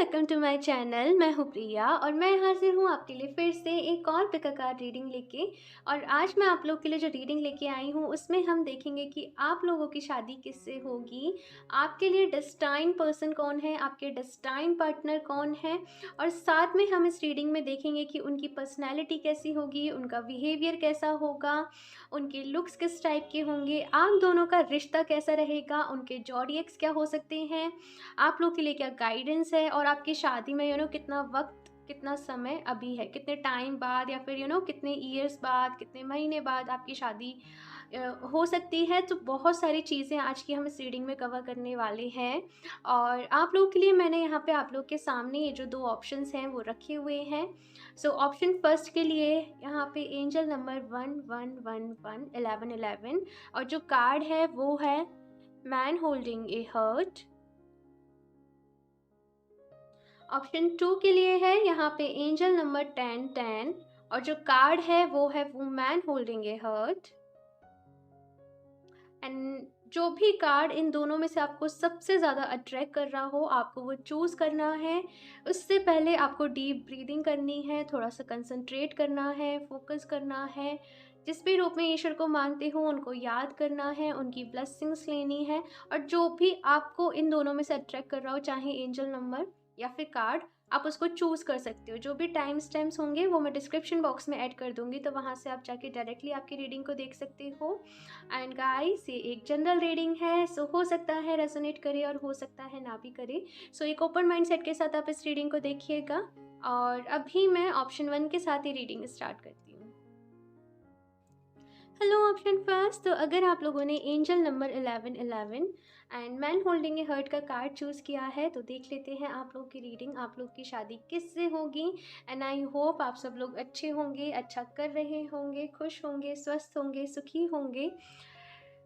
Welcome to my channel. मैं हूँ प्रिया और मैं हाजिर हूँ आपके लिए फिर से एक और पिक अ कार्ड रीडिंग लेके। और आज मैं आप लोग के लिए जो रीडिंग लेके आई हूँ उसमें हम देखेंगे कि आप लोगों की शादी किससे होगी, आपके लिए डेस्टाइन पर्सन कौन है, आपके डेस्टाइन पार्टनर कौन है, और साथ में हम इस रीडिंग में देखेंगे कि उनकी पर्सनैलिटी कैसी होगी, उनका बिहेवियर कैसा होगा, उनके लुक्स किस टाइप के होंगे, आप दोनों का रिश्ता कैसा रहेगा, उनके जॉडियक्स क्या हो सकते हैं, आप लोग के लिए क्या गाइडेंस है, और आपकी शादी में कितना वक्त, कितना समय अभी है, कितने टाइम बाद या फिर कितने ईयर्स बाद, कितने महीने बाद आपकी शादी हो सकती है। तो बहुत सारी चीज़ें आज की हम इस रीडिंग में कवर करने वाले हैं। और आप लोगों के लिए मैंने यहाँ पे आप लोग के सामने ये जो दो ऑप्शंस हैं वो रखे हुए हैं। सो ऑप्शन फर्स्ट के लिए यहाँ पे एंजल नंबर 1111 और जो कार्ड है वो है man holding a heart. Option 2 के लिए है यहाँ पे एंजल नंबर 1010 और जो कार्ड है वो है woman holding a heart. And जो भी कार्ड इन दोनों में से आपको सबसे ज़्यादा अट्रैक्ट कर रहा हो आपको वो चूज़ करना है। उससे पहले आपको डीप ब्रीदिंग करनी है, थोड़ा सा कंसंट्रेट करना है, फोकस करना है, जिस भी रूप में ईश्वर को मानते हो उनको याद करना है, उनकी ब्लेसिंग्स लेनी है। और जो भी आपको इन दोनों में से अट्रैक्ट कर रहा हो, चाहे एंजल नंबर या फिर कार्ड, आप उसको चूज़ कर सकते हो। जो भी टाइम स्टैम्प्स होंगे वो मैं डिस्क्रिप्शन बॉक्स में ऐड कर दूंगी, तो वहाँ से आप जाके डायरेक्टली आपकी रीडिंग को देख सकते हो। एंड गाइस ये एक जनरल रीडिंग है, सो हो सकता है रेजोनेट करे और हो सकता है ना भी करे। सो एक ओपन माइंडसेट के साथ आप इस रीडिंग को देखिएगा। और अभी मैं ऑप्शन 1 के साथ ही रीडिंग स्टार्ट करती हूँ। हेलो ऑप्शन फर्स्ट, तो अगर आप लोगों ने angel number 1111 and man holding a heart का कार्ड चूज़ किया है तो देख लेते हैं आप लोग की रीडिंग, आप लोग की शादी किससे होगी। एंड आई होप आप सब लोग अच्छे होंगे, अच्छा कर रहे होंगे, खुश होंगे, स्वस्थ होंगे, सुखी होंगे।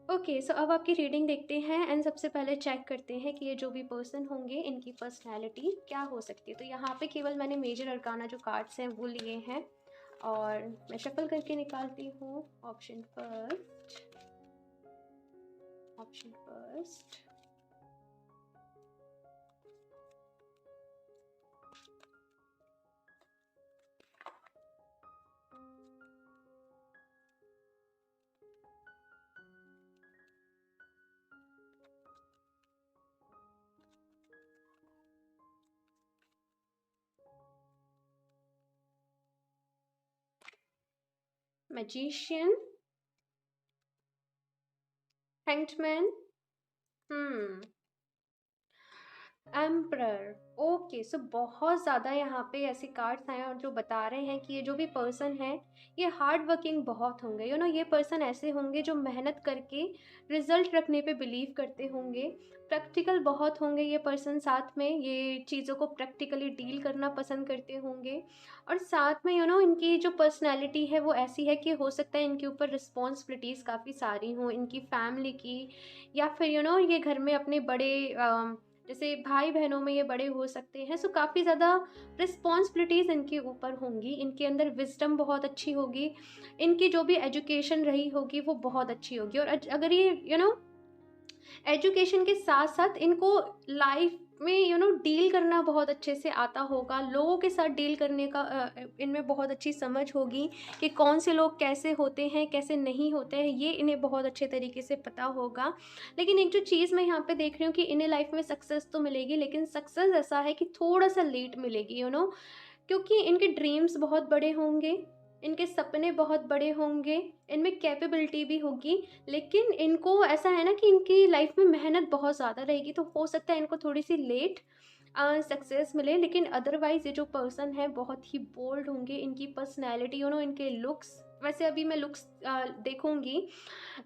ओके, सो अब आपकी रीडिंग देखते हैं एंड सबसे पहले चेक करते हैं कि ये जो भी पर्सन होंगे इनकी पर्सनैलिटी क्या हो सकती है। तो यहाँ पे केवल मैंने मेजर अरकाना जो कार्ड्स हैं वो लिए हैं और मैं शफल करके निकालती हूँ। Option first, option first, magician, hanged emperor. Okay, so बहुत ज़्यादा यहाँ पे ऐसे कार्ड्स आए हैं और जो बता रहे हैं कि ये जो भी पर्सन है ये हार्ड वर्किंग बहुत होंगे। ये पर्सन ऐसे होंगे जो मेहनत करके रिजल्ट रखने पे बिलीव करते होंगे। प्रैक्टिकल बहुत होंगे ये पर्सन, साथ में ये चीज़ों को प्रैक्टिकली डील करना पसंद करते होंगे। और साथ में इनकी जो पर्सनैलिटी है वो ऐसी है कि हो सकता है इनके ऊपर रिस्पॉन्सिबिलिटीज़ काफ़ी सारी हों, इनकी फैमिली की, या फिर ये घर में अपने बड़े जैसे भाई बहनों में ये बड़े हो सकते हैं। सो काफ़ी ज़्यादा रिस्पॉन्सिबिलिटीज़ इनके ऊपर होंगी, इनके अंदर विजडम बहुत अच्छी होगी, इनकी जो भी एजुकेशन रही होगी वो बहुत अच्छी होगी। और अगर ये एजुकेशन के साथ साथ इनको लाइफ में डील करना बहुत अच्छे से आता होगा, लोगों के साथ डील करने का इनमें बहुत अच्छी समझ होगी कि कौन से लोग कैसे होते हैं, कैसे नहीं होते हैं, ये इन्हें बहुत अच्छे तरीके से पता होगा। लेकिन एक जो चीज़ मैं यहाँ पे देख रही हूँ कि इन्हें लाइफ में सक्सेस तो मिलेगी, लेकिन सक्सेस ऐसा है कि थोड़ा सा लेट मिलेगी, क्योंकि इनके ड्रीम्स बहुत बड़े होंगे, इनके सपने बहुत बड़े होंगे, इनमें कैपेबिलिटी भी होगी, लेकिन इनको ऐसा है ना कि इनकी लाइफ में मेहनत बहुत ज़्यादा रहेगी, तो हो सकता है इनको थोड़ी सी लेट सक्सेस मिले। लेकिन अदरवाइज़ ये जो पर्सन है बहुत ही बोल्ड होंगे, इनकी पर्सनैलिटी इनके लुक्स, वैसे अभी मैं लुक्स देखूंगी,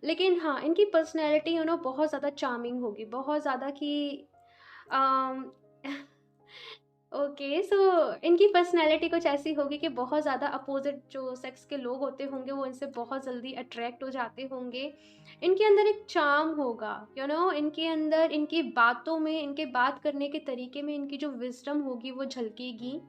लेकिन हाँ इनकी पर्सनैलिटी बहुत ज़्यादा चार्मिंग होगी, बहुत ज़्यादा कि ओके, सो इनकी पर्सनैलिटी कुछ ऐसी होगी कि बहुत ज़्यादा अपोजिट जो सेक्स के लोग होते होंगे वो इनसे बहुत जल्दी अट्रैक्ट हो जाते होंगे। इनके अंदर एक चार्म होगा, इनके अंदर, इनकी बातों में, इनके बात करने के तरीके में इनकी जो विजडम होगी वो झलकेगी।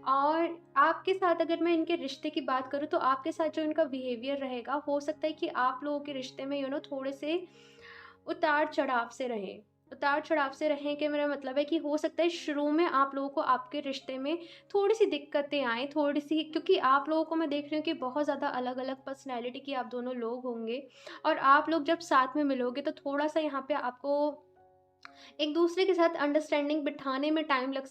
और आपके साथ अगर मैं इनके रिश्ते की बात करूँ तो आपके साथ जो इनका बिहेवियर रहेगा, हो सकता है कि आप लोगों के रिश्ते में थोड़े से उतार चढ़ाव से रहें। उतार-चढ़ाव से रहें, कि मेरा मतलब है कि हो सकता है शुरू में आप लोगों को आपके रिश्ते में थोड़ी-सी दिक्कतें आएँ, थोड़ी-सी, क्योंकि आप लोगों को मैं देख रही हूँ कि बहुत ज़्यादा अलग-अलग पर्सनैलिटी के आप दोनों लोग होंगे, और आप लोग जब साथ में मिलोगे तो थोड़ा-सा यहाँ पे आपको एक-दूसरे के साथ अंडरस्टैंडिंग बिठाने में टाइम लग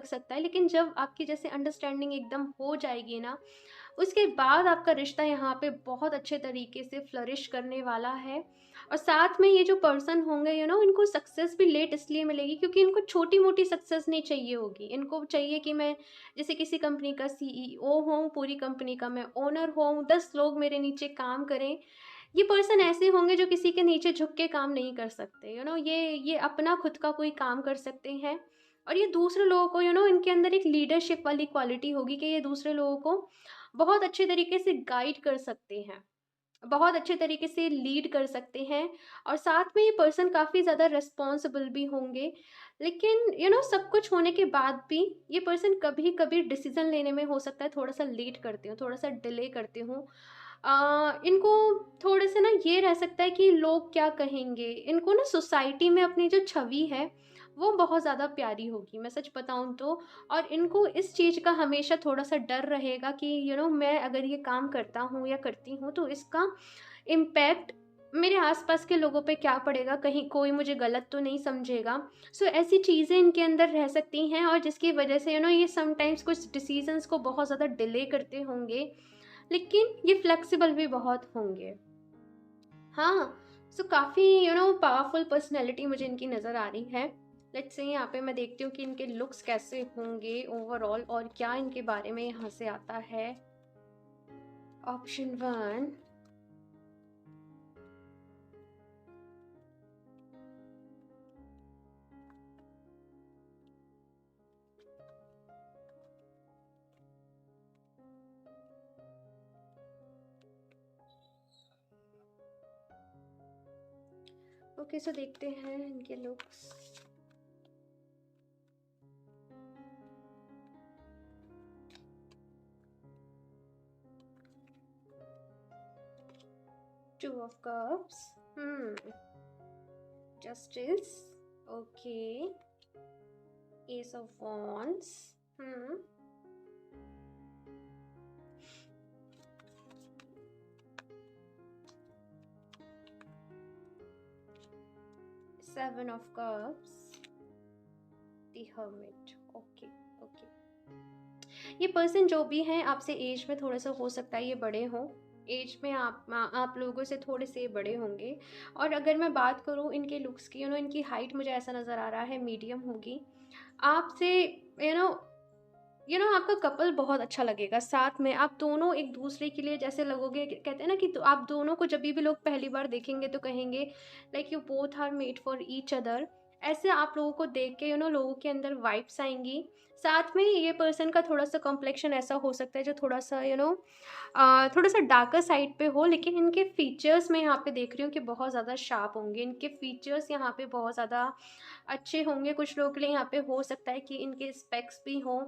सकता है। लेकिन जब आपकी जैसे अंडरस्टैंडिंग एकदम हो जाएगी ना, उसके बाद आपका रिश्ता यहाँ पे बहुत अच्छे तरीके से फ्लरिश करने वाला है। और साथ में ये जो पर्सन होंगे, इनको सक्सेस भी लेट इसलिए मिलेगी क्योंकि इनको छोटी-मोटी सक्सेस नहीं चाहिए होगी। इनको चाहिए कि मैं जैसे किसी कंपनी का सीईओ हूँ, पूरी कंपनी का मैं ओनर हूँ, 10 लोग मेरे नीचे काम करें। ये पर्सन ऐसे होंगे जो किसी के नीचे झुक के काम नहीं कर सकते, ये अपना खुद का कोई काम कर सकते हैं। और ये दूसरे लोगों को, इनके अंदर एक लीडरशिप वाली क्वालिटी होगी कि ये दूसरे लोगों को बहुत अच्छे तरीके से गाइड कर सकते हैं, बहुत अच्छे तरीके से लीड कर सकते हैं। और साथ में ये पर्सन काफ़ी ज़्यादा रिस्पॉन्सिबल भी होंगे। लेकिन सब कुछ होने के बाद भी ये पर्सन कभी-कभी डिसीज़न लेने में हो सकता है थोड़ा-सा लेट करते हो, थोड़ा-सा डिले करते हो। इनको थोड़े से ना ये रह सकता है कि लोग क्या कहेंगे? इनको ना सोसाइटी में अपनी जो छवि है, वो बहुत ज़्यादा प्यारी होगी, मैं सच बताऊँ तो। और इनको इस चीज़ का हमेशा थोड़ा-सा डर रहेगा कि मैं अगर ये काम करता हूँ या करती हूँ तो इसका इम्पैक्ट मेरे आस-पास के लोगों पे क्या पड़ेगा? कहीं कोई मुझे गलत तो नहीं समझेगा? सो ऐसी चीज़ें इनके अंदर रह सकती हैं, और जिसकी वजह से ये समटाइम्स कुछ डिसीज़न्स को बहुत ज़्यादा डिले करते होंगे, लेकिन ये फ्लेक्सिबल भी बहुत होंगे। हाँ, सो काफ़ी पावरफुल पर्सनैलिटी मुझे इनकी नज़र आ रही है। लेट्स से यहाँ पे मैं देखती हूँ कि इनके लुक्स कैसे होंगे ओवरऑल, और क्या इनके बारे में यहाँ से आता है। ऑप्शन 1। ओके, सो देखते हैं इनके looks. Two of cups, justice, okay, S of wands, seven of cups, the hermit, okay, okay. ये पर्सन जो भी हैं आपसे एज में थोड़ा सा हो सकता है ये बड़े हों, एज में आप लोगों से थोड़े से बड़े होंगे। और अगर मैं बात करूँ इनके लुक्स की, इनकी हाइट मुझे ऐसा नज़र आ रहा है मीडियम होगी। आपसे यू नो आपका कपल बहुत अच्छा लगेगा, साथ में आप दोनों एक दूसरे के लिए जैसे लगोगे, कहते हैं ना कि तो आप दोनों को जब भी लोग पहली बार देखेंगे तो कहेंगे like you both are made for each other. ऐसे आप लोगों को देख के लोगों के अंदर वाइब्स आएंगी। साथ में ये पर्सन का थोड़ा सा कॉम्प्लेक्शन ऐसा हो सकता है जो थोड़ा सा थोड़ा सा डार्कर साइड पे हो, लेकिन इनके फीचर्स मैं यहाँ पे देख रही हूँ कि बहुत ज़्यादा शार्प होंगे। इनके फीचर्स यहाँ पे बहुत ज़्यादा अच्छे होंगे। कुछ लोगों के लिए यहाँ पे हो सकता है कि इनके स्पेक्स भी हों।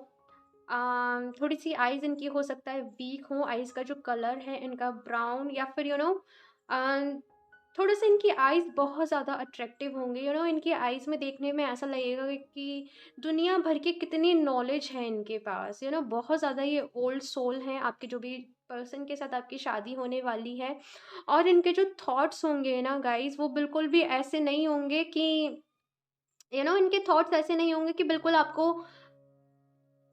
थोड़ी-सी आइज़ इनकी हो सकता है वीक हो, आइज़ का जो कलर है इनका ब्राउन, या फिर अ, थोड़ा-सा इनकी आइज़ बहुत ज़्यादा अट्रैक्टिव होंगे। इनकी आइज़ में देखने में ऐसा लगेगा कि दुनिया भर की कितनी नॉलेज है इनके पास। बहुत ज़्यादा ये ओल्ड सोल हैं, आपके जो भी पर्सन के साथ आपकी शादी होने वाली है। और इनके जो थॉट्स होंगे ना गाइज़, वो बिल्कुल भी ऐसे नहीं होंगे कि इनके थॉट्स ऐसे नहीं होंगे कि बिल्कुल आपको,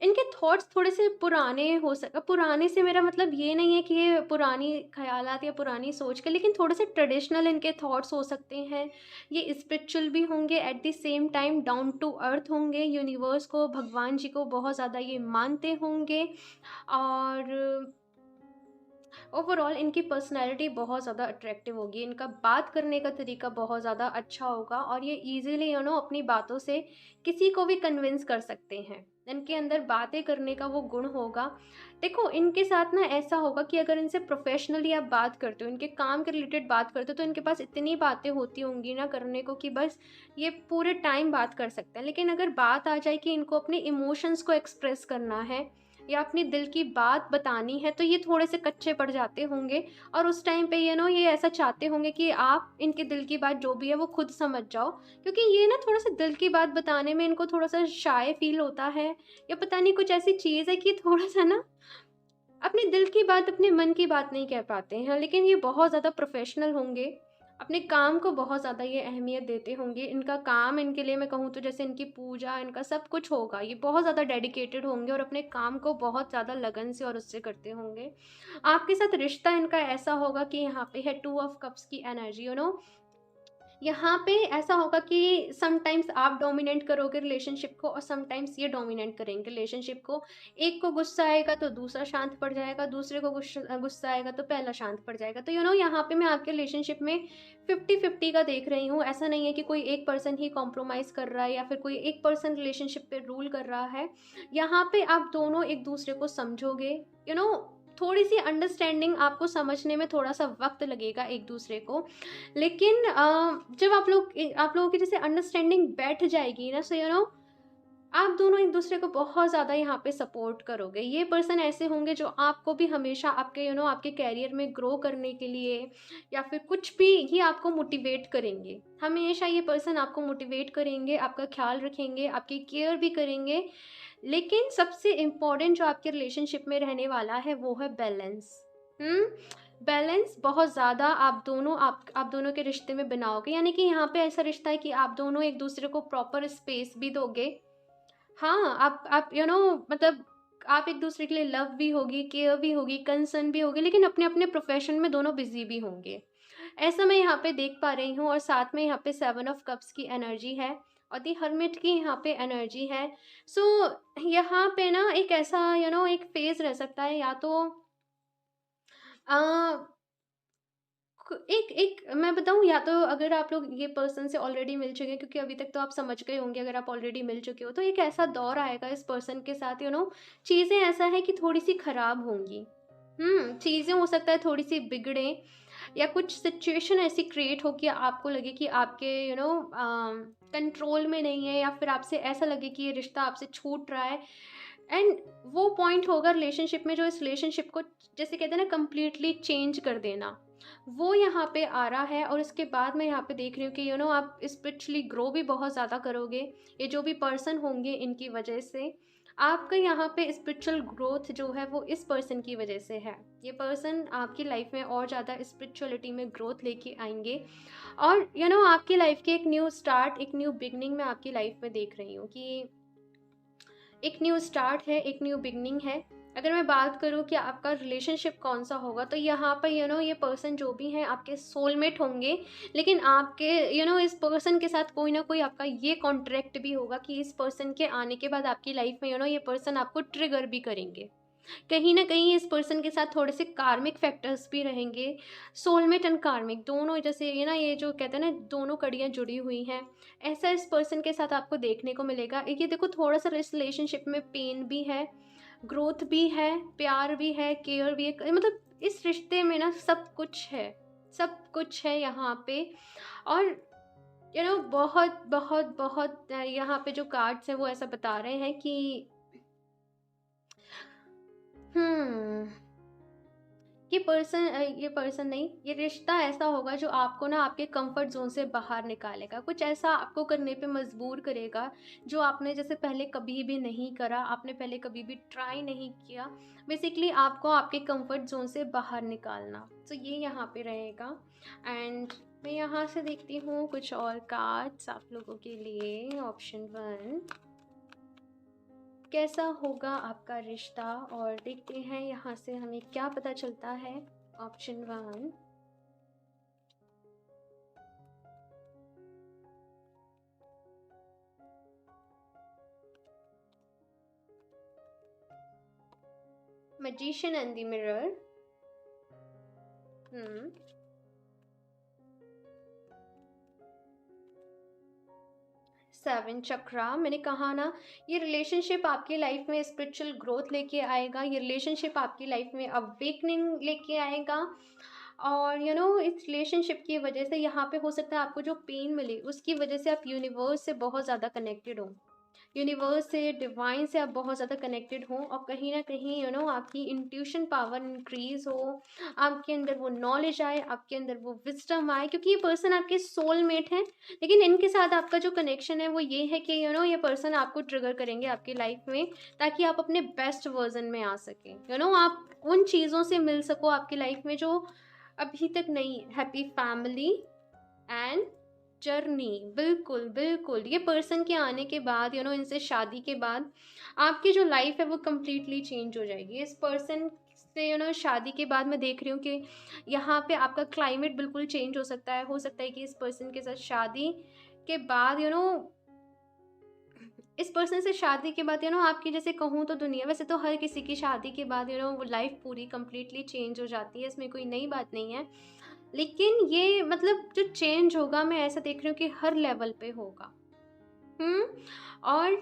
इनके थॉट्स थोड़े-से पुराने पुराने से मेरा मतलब ये नहीं है कि ये पुरानी ख़यालात या पुरानी सोच के, लेकिन थोड़े-से ट्रेडिशनल इनके थॉट्स हो सकते हैं। ये स्पिरिचुअल भी होंगे, at the same time down to earth होंगे, यूनिवर्स को, भगवान जी को बहुत ज़्यादा ये मानते होंगे। और ओवरऑल इनकी पर्सनैलिटी बहुत ज़्यादा अट्रैक्टिव होगी, इनका बात करने का तरीका बहुत ज़्यादा अच्छा होगा, और ये ईज़िली अपनी बातों से किसी को भी कन्विंस कर सकते हैं। इनके अंदर बातें करने का वो गुण होगा। देखो इनके साथ ना ऐसा होगा कि अगर इनसे प्रोफ़ेशनली आप बात करते हो, इनके काम के रिलेटेड बात करते हो, तो इनके पास इतनी बातें होती होंगी ना करने को कि बस ये पूरे टाइम बात कर सकते हैं। लेकिन अगर बात आ जाए कि इनको अपने इमोशंस को एक्सप्रेस करना है, या अपनी दिल की बात बतानी है, तो ये थोड़े से कच्चे पड़ जाते होंगे और उस टाइम पे ये ऐसा चाहते होंगे कि आप इनके दिल की बात जो भी है वो खुद समझ जाओ, क्योंकि ये ना थोड़ा सा दिल की बात बताने में इनको थोड़ा सा शाय फील होता है, या पता नहीं कुछ ऐसी चीज़ है कि थोड़ा सा ना अपने दिल की बात, अपने मन की बात नहीं कह पाते हैं। लेकिन ये बहुत ज़्यादा प्रोफ़ेशनल होंगे, अपने काम को बहुत ज़्यादा ये अहमियत देते होंगे। इनका काम, इनके लिए मैं कहूँ तो जैसे इनकी पूजा, इनका सब कुछ होगा। ये बहुत ज़्यादा डेडिकेटेड होंगे और अपने काम को बहुत ज़्यादा लगन से और उससे करते होंगे। आपके साथ रिश्ता इनका ऐसा होगा कि यहाँ पे है 2 ऑफ कप्स की एनर्जी, यहाँ पे ऐसा होगा कि समटाइम्स आप डोमिनेट करोगे रिलेशनशिप को और समटाइम्स ये डोमिनेट करेंगे रिलेशनशिप को। एक को गुस्सा आएगा तो दूसरा शांत पड़ जाएगा, दूसरे को गुस्सा आएगा तो पहला शांत पड़ जाएगा। तो यहाँ पे मैं आपके रिलेशनशिप में 50-50 का देख रही हूँ। ऐसा नहीं है कि कोई एक पर्सन ही कॉम्प्रोमाइज़ कर रहा है या फिर कोई एक पर्सन रिलेशनशिप पे रूल कर रहा है। यहाँ पे आप दोनों एक दूसरे को समझोगे, यू नो थोड़ी-सी अंडरस्टैंडिंग, आपको समझने में थोड़ा-सा वक़्त लगेगा एक दूसरे को। लेकिन जब आप लोगों की जैसे अंडरस्टैंडिंग बैठ जाएगी ना, सो आप दोनों एक दूसरे को बहुत ज़्यादा यहाँ पे सपोर्ट करोगे। ये पर्सन ऐसे होंगे जो आपको भी हमेशा आपके आपके करियर में ग्रो करने के लिए या फिर कुछ भी ही आपको मोटिवेट करेंगे। हमेशा ये पर्सन आपको मोटिवेट करेंगे, आपका ख्याल रखेंगे, आपकी केयर भी करेंगे। लेकिन सबसे इम्पोर्टेंट जो आपके रिलेशनशिप में रहने वाला है वो है बैलेंस। हुँ? बैलेंस बहुत ज़्यादा आप दोनों के रिश्ते में बनाओगे, यानी कि यहाँ पे ऐसा रिश्ता है कि आप दोनों एक दूसरे को प्रॉपर स्पेस भी दोगे। हाँ, आप मतलब आप एक दूसरे के लिए लव भी होगी, केयर भी होगी, कंसर्न भी होगी, लेकिन अपने-अपने प्रोफ़ेशन में दोनों बिज़ी भी होंगे। ऐसा मैं यहाँ पे देख पा रही हूँ और साथ में यहाँ पे 7 ऑफ कप्स की एनर्जी है और द हर्मिट की यहाँ पे एनर्जी है। सो यहाँ पे ना एक ऐसा एक फ़ेज़ रह सकता है, या तो अ एक एक मैं बताऊँ, या तो अगर आप लोग ये पर्सन से ऑलरेडी मिल चुके हैं, क्योंकि अभी तक तो आप समझ गए होंगे अगर आप ऑलरेडी मिल चुके हो, तो एक ऐसा दौर आएगा इस पर्सन के साथ, चीज़ें ऐसा है कि थोड़ी-सी खराब होंगी। चीज़ें हो सकता है थोड़ी-सी बिगड़ें या कुछ सिचुएशन ऐसी क्रिएट हो कि आपको लगे कि आपके कंट्रोल में नहीं है, या फिर आपसे ऐसा लगे कि ये रिश्ता आपसे छूट रहा है। एंड वो पॉइंट होगा रिलेशनशिप में जो इस रिलेशनशिप को, जैसे कहते हैं ना, कंप्लीटली चेंज कर देना। वो यहाँ पे आ रहा है और इसके बाद मैं यहाँ पे देख रही हूँ कि आप स्पिरिचुअली ग्रो भी बहुत ज़्यादा करोगे। ये जो भी पर्सन होंगे इनकी वजह से आपका यहाँ पे स्पिरिचुअल ग्रोथ जो है वो इस पर्सन की वजह से है। ये पर्सन आपकी लाइफ में और ज़्यादा स्पिरिचुअलिटी में ग्रोथ लेके आएंगे और आपकी लाइफ की एक न्यू स्टार्ट, एक न्यू बिगनिंग मैं आपकी लाइफ में देख रही हूँ कि एक न्यू स्टार्ट है, एक न्यू बिगनिंग है। अगर मैं बात करूँ कि आपका रिलेशनशिप कौन-सा होगा, तो यहाँ पर ये पर्सन जो भी हैं आपके सोलमेट होंगे, लेकिन आपके इस पर्सन के साथ कोई ना कोई आपका ये कॉन्ट्रैक्ट भी होगा कि इस पर्सन के आने के बाद आपकी लाइफ में ये पर्सन आपको ट्रिगर भी करेंगे। कहीं न कहीं इस पर्सन के साथ थोड़े से कार्मिक फैक्टर्स भी रहेंगे। सोलमेट एंड कार्मिक दोनों, जैसे ये जो कहते हैं ना, दोनों कड़ियाँ जुड़ी हुई हैं। ऐसा इस पर्सन के साथ आपको देखने को मिलेगा। एक ये देखो, थोड़ा-सा इस रिलेशनशिप में पेन भी है, ग्रोथ भी है, प्यार भी है, केयर भी है। मतलब इस रिश्ते में ना सब कुछ है यहाँ पे। और बहुत, बहुत, बहुत यहाँ पे जो कार्ड्स हैं वो ऐसा बता रहे हैं कि हम्म ये पर्सन नहीं, ये रिश्ता ऐसा होगा जो आपको ना आपके कंफर्ट ज़ोन से बाहर निकालेगा। कुछ ऐसा आपको करने पे मजबूर करेगा, जो आपने जैसे पहले कभी भी नहीं करा, आपने पहले कभी भी ट्राई नहीं किया। बेसिकली आपको आपके कंफर्ट ज़ोन से बाहर निकालना। तो ये यहाँ पे रहेगा। एंड मैं यहाँ से देखती हूँ कुछ और कार्ड्स आप लोगों के लिए। ऑप्शन 1, कैसा होगा आपका रिश्ता, और देखते हैं यहाँ से हमें क्या पता चलता है। Option 1, magician and the mirror. Hmm 7 chakra, मैंने कहा ना, ये रिलेशनशिप आपकी लाइफ में स्पिरिचुअल ग्रोथ लेके आएगा। ये रिलेशनशिप आपकी लाइफ में अवेकनिंग लेके आएगा। और इस रिलेशनशिप की वजह से यहाँ पे हो सकता है आपको जो पेन मिले उसकी वजह से आप यूनिवर्स से बहुत ज़्यादा कनेक्टेड हो। यूनिवर्स से, डिवाइन से आप बहुत ज़्यादा कनेक्टेड हो और कहीं न कहीं आपकी इंट्यूशन पावर इंक्रीज़ हो, आपके अंदर वो नॉलेज आए, आपके अंदर वो विज़डम आए, क्योंकि ये पर्सन आपके सोलमेट हैं। लेकिन इनके साथ आपका जो कनेक्शन है वो ये है कि ये पर्सन आपको ट्रिगर करेंगे आपकी लाइफ़ में, ताकि आप अपने बेस्ट वर्ज़न में आ सकें। आप उन चीज़ों से मिल सको आपकी लाइफ़ में जो अभी तक नहीं है। हैप्पी फैमिली एंड जर्नी, बिल्कुल, बिल्कुल। ये पर्सन के आने के बाद इनसे शादी के बाद आपकी जो लाइफ़ है वो कंप्लीटली चेंज हो जाएगी। इस पर्सन से शादी के बाद मैं देख रही हूँ कि यहाँ पे आपका क्लाइमेट बिल्कुल चेंज हो सकता है। हो सकता है कि इस पर्सन के साथ शादी के बाद इस पर्सन से शादी के बाद आपकी, जैसे कहूँ तो दुनिया, वैसे तो हर किसी की शादी के बाद वो लाइफ़ पूरी कंप्लीटली चेंज हो जाती है, इसमें कोई नई बात नहीं है। लेकिन ये मतलब जो चेंज होगा, मैं ऐसा देख रही हूँ कि हर लेवल पे होगा। हुँ? और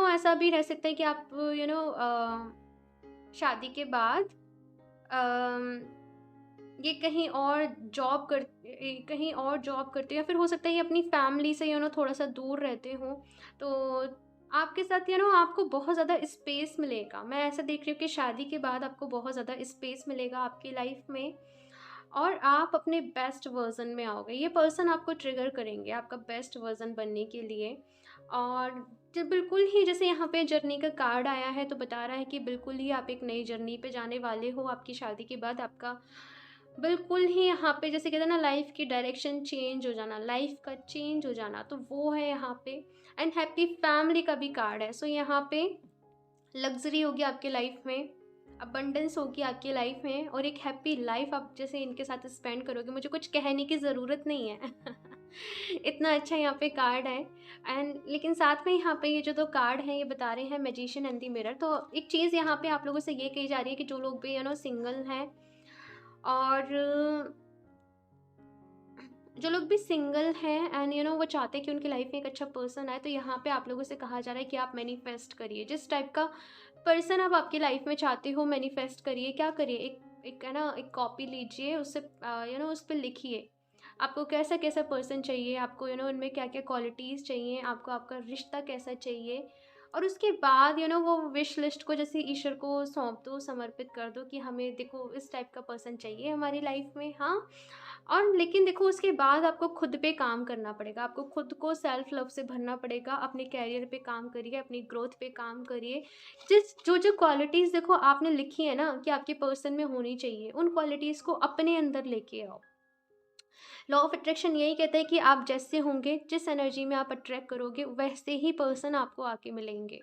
ऐसा भी रह सकता है कि आप शादी के बाद अम, ये कहीं और जॉब करते हो, या फिर हो सकता है ये अपनी फैमिली से थोड़ा-सा दूर रहते हों। तो आपके साथ आपको बहुत ज़्यादा स्पेस मिलेगा। मैं ऐसा देख रही हूँ कि शादी के बाद आपको बहुत ज़्यादा स्पेस मिलेगा आपकी लाइफ़ में, और आप अपने बेस्ट वर्ज़न में आओगे। ये पर्सन आपको ट्रिगर करेंगे आपका बेस्ट वर्ज़न बनने के लिए। और ज बिल्कुल ही जैसे यहाँ पे जर्नी का कार्ड आया है, तो बता रहा है कि बिल्कुल ही आप एक नई जर्नी पे जाने वाले हो। आपकी शादी के बाद आपका बिल्कुल ही यहाँ पे, जैसे कहते हैं ना, लाइफ़ की डायरेक्शन चेंज हो जाना, लाइफ़ का चेंज हो जाना, तो वो है यहाँ पे। एंड हैप्पी फैमिली का भी कार्ड है। सो यहाँ पे लग्ज़री होगी आपकी लाइफ़ में, अबंडेंस होगी आपकी लाइफ़ में, और एक हैप्पी लाइफ़ आप जैसे इनके साथ स्पेंड करोगे, मुझे कुछ कहने की ज़रूरत नहीं है। इतना अच्छा यहाँ पे कार्ड है। एंड लेकिन साथ में यहाँ पे ये जो 2 कार्ड हैं, ये बता रहे हैं मैजिशियन एंड द मिरर। तो एक चीज़ यहाँ पे आप लोगों से ये कही जा रही है कि जो लोग भी सिंगल हैं, और जो लोग भी सिंगल हैं एंड वो चाहते हैं कि उनकी लाइफ में एक अच्छा पर्सन आए, तो यहाँ पे आप लोगों से कहा जा रहा है कि आप मैनिफेस्ट करिए। जिस टाइप का पर्सन आप आपकी लाइफ में चाहते हो, मैनिफेस्ट करिए। क्या करिए, एक एक है ना, एक कॉपी लीजिए, उससे उस पे लिखिए आपको कैसा कैसा पर्सन चाहिए, आपको उनमें क्या क्या क्वालिटीज़ चाहिए, आपको आपका रिश्ता कैसा चाहिए। और उसके बाद वो विश लिस्ट को जैसे ईश्वर को सौंप दो, समर्पित कर दो कि हमें देखो इस टाइप का पर्सन चाहिए हमारी लाइफ में। हाँ, और लेकिन देखो उसके बाद आपको खुद पे काम करना पड़ेगा, आपको खुद को सेल्फ लव से भरना पड़ेगा। अपने कैरियर पे काम करिए, अपनी ग्रोथ पे काम करिए। जिस जो जो क्वालिटीज़ देखो आपने लिखी है ना कि आपके पर्सन में होनी चाहिए, उन क्वालिटीज़ को अपने अंदर लेके आओ। लॉ ऑफ अट्रैक्शन यही कहता है कि आप जैसे होंगे, जिस एनर्जी में आप अट्रैक्ट करोगे, वैसे ही पर्सन आपको आके मिलेंगे।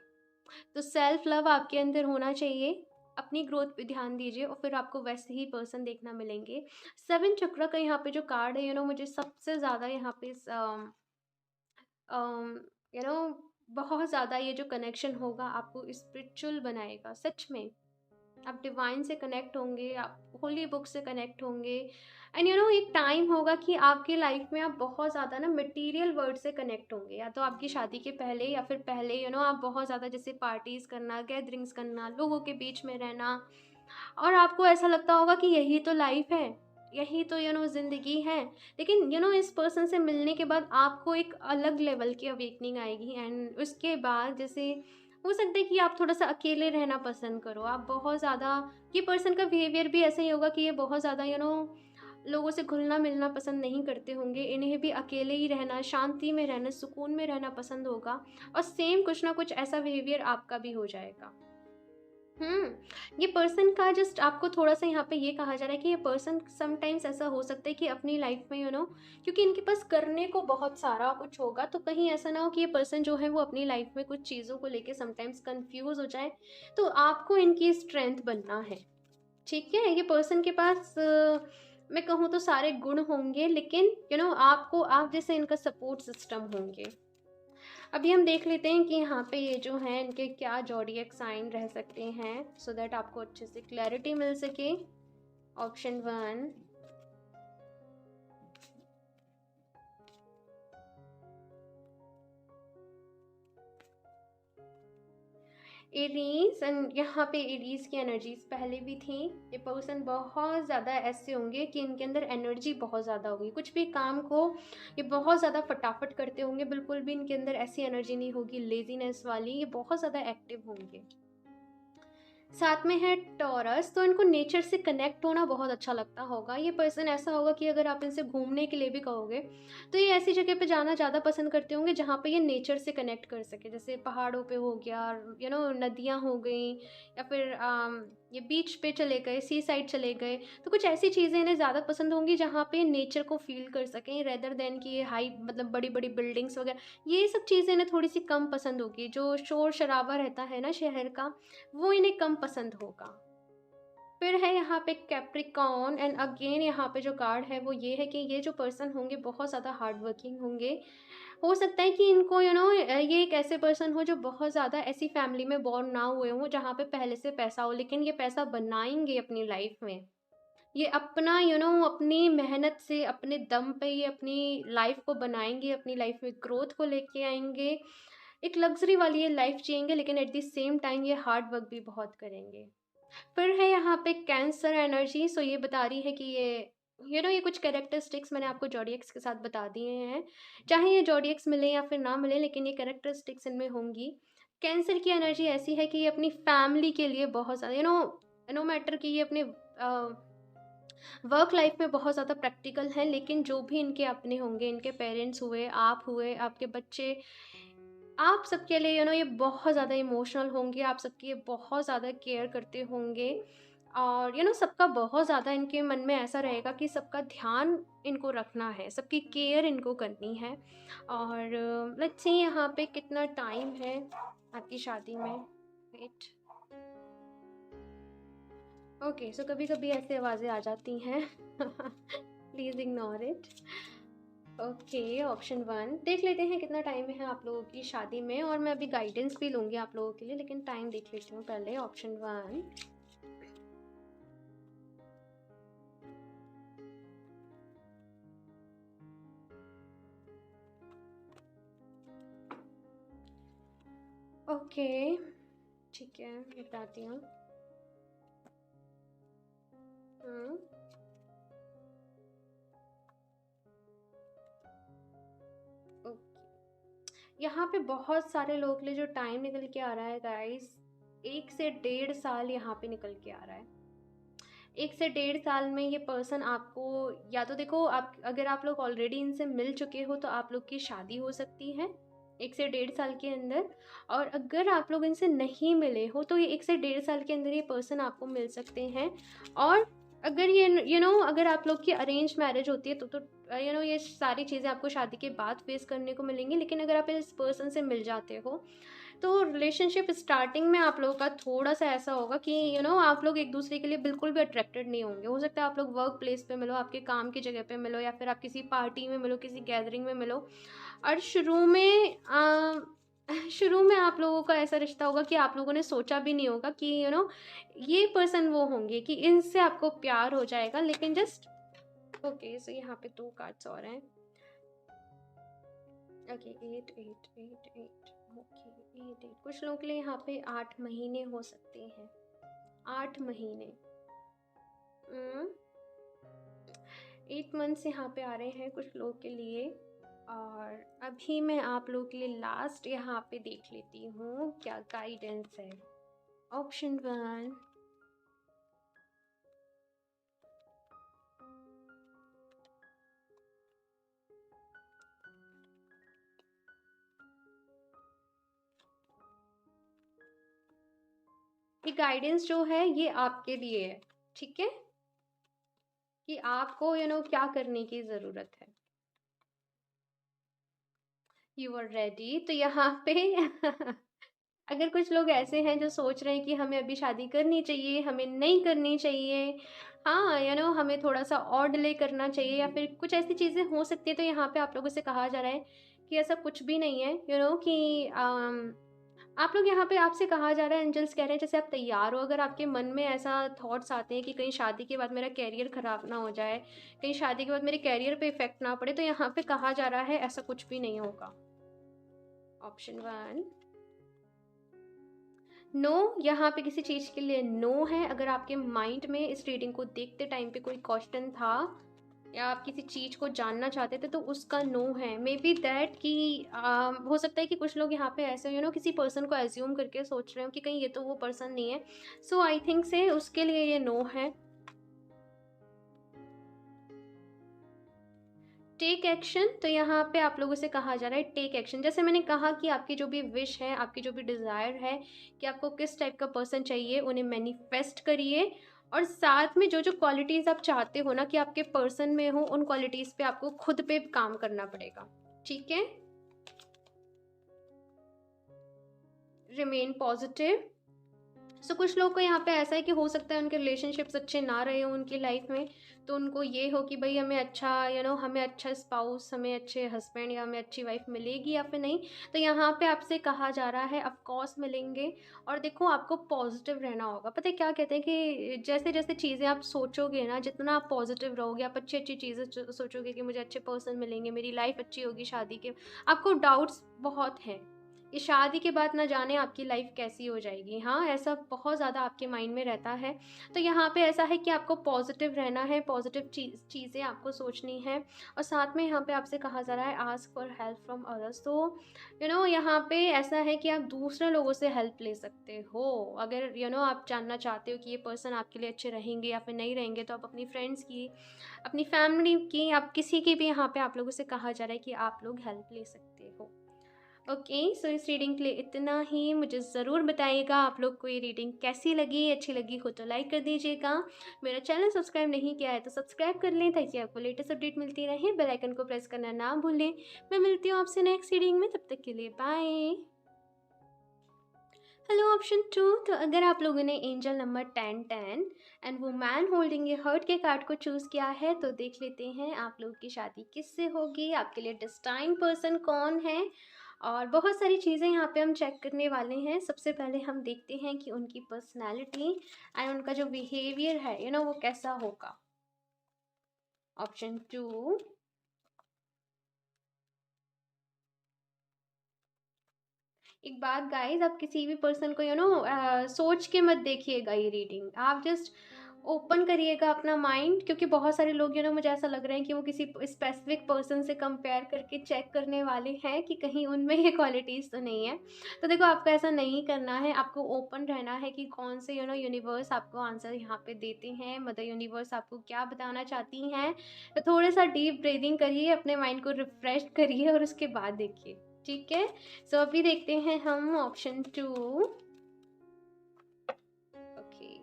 तो सेल्फ लव आपके अंदर होना चाहिए, अपनी ग्रोथ पे ध्यान दीजिए, और फिर आपको वैसे ही पर्सन देखना मिलेंगे। 7 चक्र का यहाँ पे जो कार्ड है, मुझे सबसे ज़्यादा यहाँ पे अम, यू नो बहुत ज़्यादा ये जो कनेक्शन होगा आपको स्पिरिचुअल बनाएगा, सच में। आप डिवाइन से कनेक्ट होंगे, आप होली बुक से कनेक्ट होंगे। एंड एक टाइम होगा कि आपकी लाइफ में आप बहुत ज़्यादा ना मटेरियल वर्ल्ड से कनेक्ट होंगे, या तो आपकी शादी के पहले या फिर पहले आप बहुत ज़्यादा जैसे पार्टीज़ करना, गैदरिंग्स करना, लोगों के बीच में रहना, और आपको ऐसा लगता होगा कि यही तो लाइफ है, यही तो ज़िंदगी है। लेकिन इस पर्सन से मिलने के बाद आपको एक अलग लेवल की अवेकनिंग आएगी। एंड उसके बाद जैसे हो सकता है कि आप थोड़ा-सा अकेले रहना पसंद करो। आप बहुत ज़्यादा, ये पर्सन का बिहेवियर भी ऐसा ही होगा कि ये बहुत ज़्यादा लोगों से घुलना-मिलना पसंद नहीं करते होंगे। इन्हें भी अकेले ही रहना, शांति में रहना, सुकून में रहना पसंद होगा, और सेम कुछ ना कुछ ऐसा बिहेवियर आपका भी हो जाएगा। ये पर्सन का जस्ट आपको थोड़ा-सा यहाँ पे ये कहा जा रहा है कि ये पर्सन समटाइम्स ऐसा हो सकता है कि अपनी लाइफ में क्योंकि इनके पास करने को बहुत सारा कुछ होगा, तो कहीं ऐसा ना हो कि ये पर्सन जो है वो अपनी लाइफ में कुछ चीज़ों को लेके समटाइम्स कन्फ्यूज़ हो जाए, तो आपको इनकी स्ट्रेंथ बनना है, ठीक है? ये पर्सन के पास मैं कहूँ तो सारे गुण होंगे, लेकिन आपको आप जैसे इनका सपोर्ट सिस्टम होंगे। अभी हम देख लेते हैं कि यहाँ पे ये जो हैं इनके क्या ज़ोडिएक साइन रह सकते हैं, सो दैट आपको अच्छे से क्लैरिटी मिल सके। ऑप्शन 1, एरीज, एंड यहाँ पे एरीज की एनर्जीज पहले भी थी। ये पर्सन बहुत ज़्यादा ऐसे होंगे कि इनके अंदर एनर्जी बहुत ज़्यादा होगी, कुछ भी काम को ये बहुत ज़्यादा फटाफट करते होंगे, बिल्कुल भी इनके अंदर ऐसी एनर्जी नहीं होगी लेजीनेस वाली, ये बहुत ज़्यादा एक्टिव होंगे। साथ में है टॉरस, तो इनको नेचर से कनेक्ट होना बहुत अच्छा लगता होगा। ये पर्सन ऐसा होगा कि अगर आप इनसे घूमने के लिए भी कहोगे तो ये ऐसी जगह पे जाना ज़्यादा पसंद करते होंगे जहाँ पे ये नेचर से कनेक्ट कर सके, जैसे पहाड़ों पे हो गया, नदियाँ हो गई, या फिर ये बीच पे चले गए, सी साइड चले गए। तो कुछ ऐसी चीज़ें इन्हें ज़्यादा पसंद होंगी जहाँ पे नेचर को फील कर सकें, रेदर देन कि ये हाई मतलब बड़ी बड़ी बिल्डिंग्स वगैरह, ये सब चीज़ें इन्हें थोड़ी सी कम पसंद होगी। जो शोर शराबा रहता है ना शहर का, वो इन्हें कम पसंद होगा। फिर है यहाँ पे कैप्रिकॉर्न, एंड अगेन यहाँ पे जो कार्ड है वो ये है कि ये जो पर्सन होंगे बहुत ज़्यादा हार्ड वर्किंग होंगे। हो सकता है कि इनको ये एक ऐसे पर्सन हो जो बहुत ज़्यादा ऐसी फैमिली में बॉर्न ना हुए हों जहाँ पे पहले से पैसा हो, लेकिन ये पैसा बनाएंगे अपनी लाइफ में। ये अपना अपनी मेहनत से अपने दम पे ये अपनी लाइफ को बनाएंगे, अपनी लाइफ में ग्रोथ को लेके आएंगे, एक लग्जरी वाली ये लाइफ जिएंगे, लेकिन एट द सेम टाइम ये हार्ड वर्क भी बहुत करेंगे। फिर है यहाँ पे कैंसर एनर्जी, सो ये बता रही है कि ये कुछ कैरेक्टरिस्टिक्स मैंने आपको जॉडियक्स के साथ बता दिए हैं, चाहे ये जॉडियक्स मिले या फिर ना मिले, लेकिन ये कैरेक्टरिस्टिक्स इनमें होंगी। कैंसर की एनर्जी ऐसी है कि ये अपनी फैमिली के लिए बहुत ज़्यादा नो मैटर कि ये अपने वर्क लाइफ में बहुत ज़्यादा प्रैक्टिकल है, लेकिन जो भी इनके अपने होंगे, इनके पेरेंट्स हुए, आप हुए, आपके बच्चे, आप सबके लिए ये बहुत ज़्यादा इमोशनल होंगे, आप सबकी ये बहुत ज़्यादा केयर करते होंगे, और सबका बहुत ज़्यादा इनके मन में ऐसा रहेगा कि सबका ध्यान इनको रखना है, सबकी केयर इनको करनी है। और लेट्स सी यहाँ पे कितना टाइम है आपकी शादी में। वेट, ओके, सो कभी कभी ऐसे आवाज़ें आ जाती हैं please ignore it. Okay, option one देख लेते हैं कितना टाइम है आप लोगों की शादी में, और मैं अभी गाइडेंस भी लूँगी आप लोगों के लिए, लेकिन टाइम देख लेती हूँ पहले। ऑप्शन वन, ओके, ठीक है, मैं बताती हूँ। हम्म, ओके, यहाँ पे बहुत सारे लोगों के लिए जो टाइम निकल के आ रहा है गाइस, 1 से 1.5 साल यहाँ पे निकल के आ रहा है। 1 से 1.5 साल में ये पर्सन आपको, या तो देखो, आप अगर आप लोग ऑलरेडी इनसे मिल चुके हो तो आप लोग की शादी हो सकती है 1 से 1.5 साल के अंदर, और अगर आप लोग इनसे नहीं मिले हो तो ये 1 से 1.5 साल के अंदर ये पर्सन आपको मिल सकते हैं। और अगर ये अगर आप लोग की अरेंज मैरिज होती है तो ये सारी चीज़ें आपको शादी के बाद फेस करने को मिलेंगी, लेकिन अगर आप इस पर्सन से मिल जाते हो तो रिलेशनशिप स्टार्टिंग में आप लोगों का थोड़ा सा ऐसा होगा कि आप लोग एक दूसरे के लिए बिल्कुल भी अट्रैक्टेड नहीं होंगे। हो सकता है आप लोग वर्क प्लेस पे मिलो, आपके काम की जगह पे मिलो, या फिर आप किसी पार्टी में मिलो, किसी गैदरिंग में मिलो, और शुरू में आप लोगों का ऐसा रिश्ता होगा कि आप लोगों ने सोचा भी नहीं होगा कि ये पर्सन वो होंगे कि इनसे आपको प्यार हो जाएगा, लेकिन जस्ट ओके। सो यहाँ पे 2 कार्ड्स और हैं। ओके, 8 8 8 8, ओके, 8 8, कुछ लोगों के लिए यहाँ पे 8 महीने हो सकते हैं, 8 महीने, 8 मंथ्स यहाँ पे आ रहे हैं कुछ लोग के लिए। और अभी मैं आप लोग के लिए लास्ट यहाँ पे देख लेती हूँ क्या गाइडेंस है। ऑप्शन वन, ये गाइडेंस जो है ये आपके लिए है, ठीक है, कि आपको क्या करने की ज़रूरत है। यू आर रेडी, तो यहाँ पे अगर कुछ लोग ऐसे हैं जो सोच रहे हैं कि हमें अभी शादी करनी चाहिए, हमें नहीं करनी चाहिए, हाँ हमें थोड़ा सा और डिले करना चाहिए, या फिर कुछ ऐसी चीज़ें हो सकती है, तो यहाँ पे आप लोगों से कहा जा रहा है कि ऐसा कुछ भी नहीं है, कि आप लोग यहाँ पे, आपसे कहा जा रहा है, एंजल्स कह रहे हैं जैसे आप तैयार हो। अगर आपके मन में ऐसा थॉट्स आते हैं कि कहीं शादी के बाद मेरा कैरियर ख़राब ना हो जाए, कहीं शादी के बाद मेरे कैरियर पे इफेक्ट ना पड़े, तो यहाँ पे कहा जा रहा है ऐसा कुछ भी नहीं होगा। ऑप्शन वन, नो, यहाँ पे किसी चीज़ के लिए नो है। अगर आपके माइंड में इस रीडिंग को देखते टाइम पे कोई क्वेश्चन था या आप किसी चीज़ को जानना चाहते थे तो उसका नो है। मे बी दैट कि हो सकता है कि कुछ लोग यहाँ पे ऐसे किसी पर्सन को एज्यूम करके सोच रहे हो कि कहीं ये तो वो पर्सन नहीं है। सो आई थिंक से उसके लिए ये नो है। टेक एक्शन, तो यहाँ पे आप लोगों से कहा जा रहा है टेक एक्शन। जैसे मैंने कहा कि आपकी जो भी विश है, आपकी जो भी डिज़ायर है कि आपको किस टाइप का पर्सन चाहिए, उन्हें मैनिफेस्ट करिए। और साथ में जो जो क्वालिटीज़ आप चाहते हो ना कि आपके पर्सन में हो, उन क्वालिटीज़ पे आपको खुद पे काम करना पड़ेगा। ठीक है। Remain positive. सो कुछ लोग को यहाँ पे ऐसा है कि हो सकता है उनके रिलेशनशिप्स अच्छे ना रहे हों उनकी लाइफ में, तो उनको ये हो कि भाई हमें अच्छा हमें अच्छा स्पाउस, हमें अच्छे हस्बैंड या हमें अच्छी वाइफ मिलेगी या फिर नहीं। तो यहाँ पे आपसे कहा जा रहा है ऑफ कोर्स मिलेंगे। और देखो आपको पॉजिटिव रहना होगा। पता है क्या कहते हैं कि जैसे जैसे चीज़ें आप सोचोगे ना, जितना आप पॉजिटिव रहोगे, आप अच्छी अच्छी चीज़ें सोचोगे कि मुझे अच्छे पर्सन मिलेंगे, मेरी लाइफ अच्छी होगी शादी के, आपको डाउट्स बहुत हैं। ये शादी के बाद ना जाने आपकी लाइफ कैसी हो जाएगी। हाँ, ऐसा बहुत ज़्यादा आपके माइंड में रहता है। तो यहाँ पे ऐसा है कि आपको पॉजिटिव रहना है, पॉजिटिव चीज़ें आपको सोचनी है। और साथ में यहाँ पे आपसे कहा जा रहा है ask for help from others. तो यहाँ पे ऐसा है कि आप दूसरे लोगों से हेल्प ले सकते हो। अगर आप जानना चाहते हो कि ये पर्सन आपके लिए अच्छे रहेंगे या फिर नहीं रहेंगे, तो आप अपनी फ्रेंड्स की, अपनी फैमिली की, आप किसी की भी यहाँ पे आप लोगों से कहा जा रहा है कि आप लोग हेल्प ले सकते हो। ओके, सो इस रीडिंग के लिए इतना ही। मुझे ज़रूर बताइएगा आप लोग को ये रीडिंग कैसी लगी। अच्छी लगी हो तो लाइक कर दीजिएगा। मेरा चैनल सब्सक्राइब नहीं किया है तो सब्सक्राइब कर लें ताकि आपको लेटेस्ट अपडेट मिलती रहे। बेल आइकन को प्रेस करना ना भूलें। मैं मिलती हूँ आपसे नेक्स्ट रीडिंग में, तब तक के लिए बाय। हेलो ऑप्शन 2, तो अगर आप लोगों ने angel number 1010 and woman holding a heart के कार्ड को चूज़ किया है, तो देख लेते हैं आप लोगों की शादी किससे होगी, आपके लिए डेस्टाइन पर्सन कौन है। और बहुत सारी चीज़ें यहाँ पे हम चेक करने वाले हैं। सबसे पहले हम देखते हैं कि उनकी पर्सनैलिटी एंड उनका जो बिहेवियर है वो कैसा होगा। ऑप्शन 2, एक बात गाइस, आप किसी भी पर्सन को सोच के मत देखिएगा ये रीडिंग। आप जस्ट ओपन करिएगा अपना माइंड, क्योंकि बहुत सारे लोग मुझे ऐसा लग रहा है कि वो किसी स्पेसिफिक पर्सन से कंपेयर करके चेक करने वाले हैं कि कहीं उनमें ये क्वालिटीज़ तो नहीं है। तो देखो आपको ऐसा नहीं करना है, आपको ओपन रहना है कि कौन से यूनिवर्स आपको आंसर यहाँ पे देते हैं, मदर यूनिवर्स आपको क्या बताना चाहती हैं। तो थोड़ा सा डीप ब्रीदिंग करिए, अपने माइंड को रिफ्रेश करिए और उसके बाद देखिए। ठीक है। सो अभी देखते हैं हम option 2। Okay,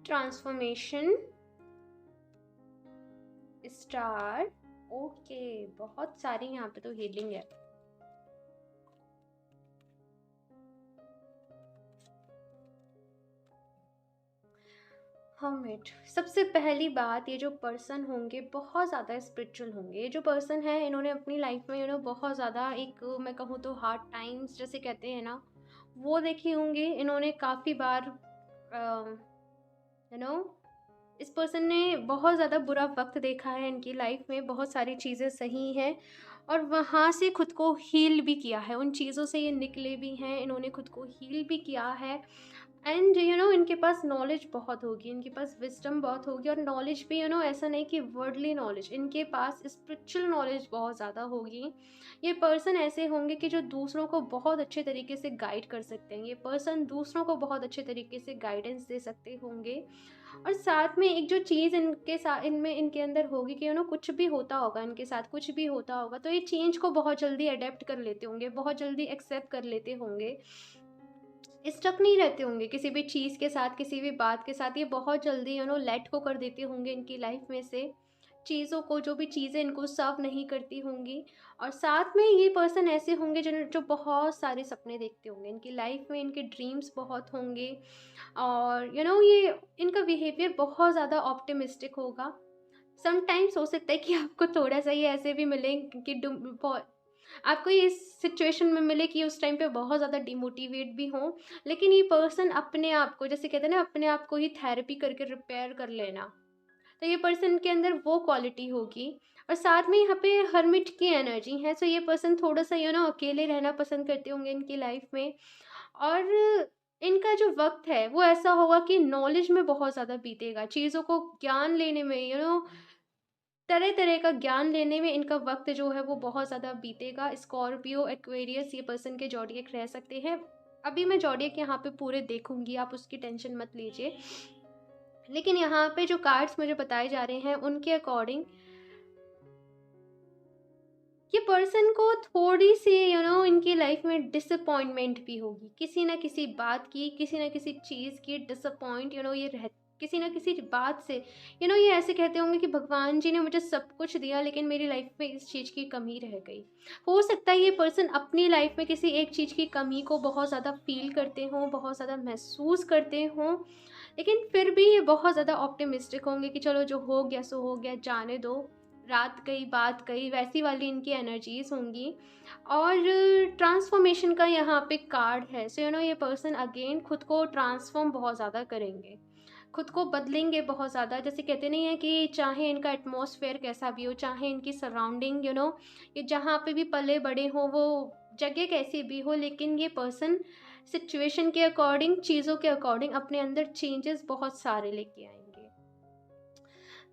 transformation, star. Okay, बहुत सारी यहाँ पे तो हीलिंग है। हर्मिट। सबसे पहली बात, ये जो पर्सन होंगे बहुत ज़्यादा स्पिरिचुअल होंगे। ये जो पर्सन है इन्होंने अपनी लाइफ में बहुत ज़्यादा, एक मैं कहूँ तो हार्ड टाइम्स जैसे कहते हैं ना, वो देखे होंगे। इन्होंने काफ़ी बार यू नो इस पर्सन ने बहुत ज़्यादा बुरा वक्त देखा है इनकी लाइफ में। बहुत सारी चीज़ें सही हैं और वहाँ से खुद को हील भी किया है, उन चीज़ों से ये निकले भी हैं, इन्होंने खुद को हील भी किया है। एंड इनके पास नॉलेज बहुत होगी, इनके पास विजडम बहुत होगी। और नॉलेज भी ऐसा नहीं कि वर्डली नॉलेज, इनके पास स्पिरिचुअल नॉलेज बहुत ज़्यादा होगी। ये पर्सन ऐसे होंगे कि जो दूसरों को बहुत अच्छे तरीके से गाइड कर सकते हैं। ये पर्सन दूसरों को बहुत अच्छे तरीके से गाइडेंस दे सकते होंगे। और साथ में एक जो चीज़ इनके साथ, इनमें, इनके अंदर होगी कि कुछ भी होता होगा, इनके साथ कुछ भी होता होगा तो ये चेंज को बहुत जल्दी अडेप्ट कर लेते होंगे, बहुत जल्दी एक्सेप्ट कर लेते होंगे। स्टक नहीं रहते होंगे किसी भी चीज़ के साथ, किसी भी बात के साथ। ये बहुत जल्दी लेट को कर देते होंगे इनकी लाइफ में से चीज़ों को, जो भी चीज़ें इनको सर्व नहीं करती होंगी। और साथ में ये पर्सन ऐसे होंगे जो बहुत सारे सपने देखते होंगे इनकी लाइफ में, इनके ड्रीम्स बहुत होंगे। और ये इनका बिहेवियर बहुत ज़्यादा ऑप्टिमिस्टिक होगा। समटाइम्स हो सकता है कि आपको थोड़ा-सा ये ऐसे भी मिले कि आपको ये सिचुएशन में मिले कि उस टाइम पे बहुत ज़्यादा डिमोटिवेट भी हों, लेकिन ये पर्सन अपने आप को, जैसे कहते हैं ना, अपने आप को ही थेरेपी करके रिपेयर कर लेना, तो ये पर्सन के अंदर वो क्वालिटी होगी। और साथ में यहाँ पे हर्मिट की एनर्जी है, सो ये पर्सन थोड़ा-सा अकेले रहना पसंद करते होंगे इनकी लाइफ में। और इनका जो वक़्त है वो ऐसा होगा कि नॉलेज में बहुत ज़्यादा बीतेगा, चीज़ों को ज्ञान लेने में, तरह-तरह का ज्ञान लेने में इनका वक़्त जो है वो बहुत ज़्यादा बीतेगा। स्कॉर्पियो, एक्वेरियस ये पर्सन के ज़ोडिएक रह सकते हैं। अभी मैं ज़ोडिएक यहाँ पे पूरे देखूँगी, आप उसकी टेंशन मत लीजिए। लेकिन यहाँ पे जो कार्ड्स मुझे बताए जा रहे हैं उनके अकॉर्डिंग ये पर्सन को थोड़ी-सी इनकी लाइफ में डिसअपॉइंटमेंट भी होगी। किसी न किसी बात की, किसी न किसी चीज़ की डिसअपॉइंट ये रह किसी न किसी बात से ये ऐसे कहते होंगे कि भगवान जी ने मुझे सब कुछ दिया लेकिन मेरी लाइफ में इस चीज़ की कमी रह गई। हो सकता है ये पर्सन अपनी लाइफ में किसी एक चीज़ की कमी को बहुत ज़्यादा फ़ील करते हों, बहुत ज़्यादा महसूस करते हों, लेकिन फिर भी ये बहुत ज़्यादा ऑप्टिमिस्टिक होंगे कि चलो जो हो गया सो हो गया, जाने दो, रात गई बात गई, वैसी वाली इनकी एनर्जीज़ होंगी। और ट्रांसफॉर्मेशन का यहाँ पे कार्ड है, सो ये पर्सन अगेन खुद को ट्रांसफॉर्म बहुत ज़्यादा करेंगे, खुद को बदलेंगे बहुत ज़्यादा। जैसे कहते नहीं है कि चाहे इनका एटमॉस्फेयर कैसा भी हो, चाहे इनकी सराउंडिंग ये जहाँ पे भी पले बड़े हों, वो जगह कैसी भी हो, लेकिन ये पर्सन सिचुएशन के अकॉर्डिंग, चीज़ों के अकॉर्डिंग अपने अंदर चेंजेस बहुत सारे लेके आएंगे।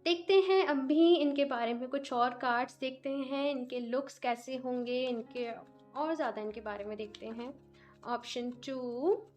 देखते हैं अभी इनके बारे में कुछ और कार्ड्स देखते हैं, इनके लुक्स कैसे होंगे, इनके और ज़्यादा इनके बारे में देखते हैं। Option 2,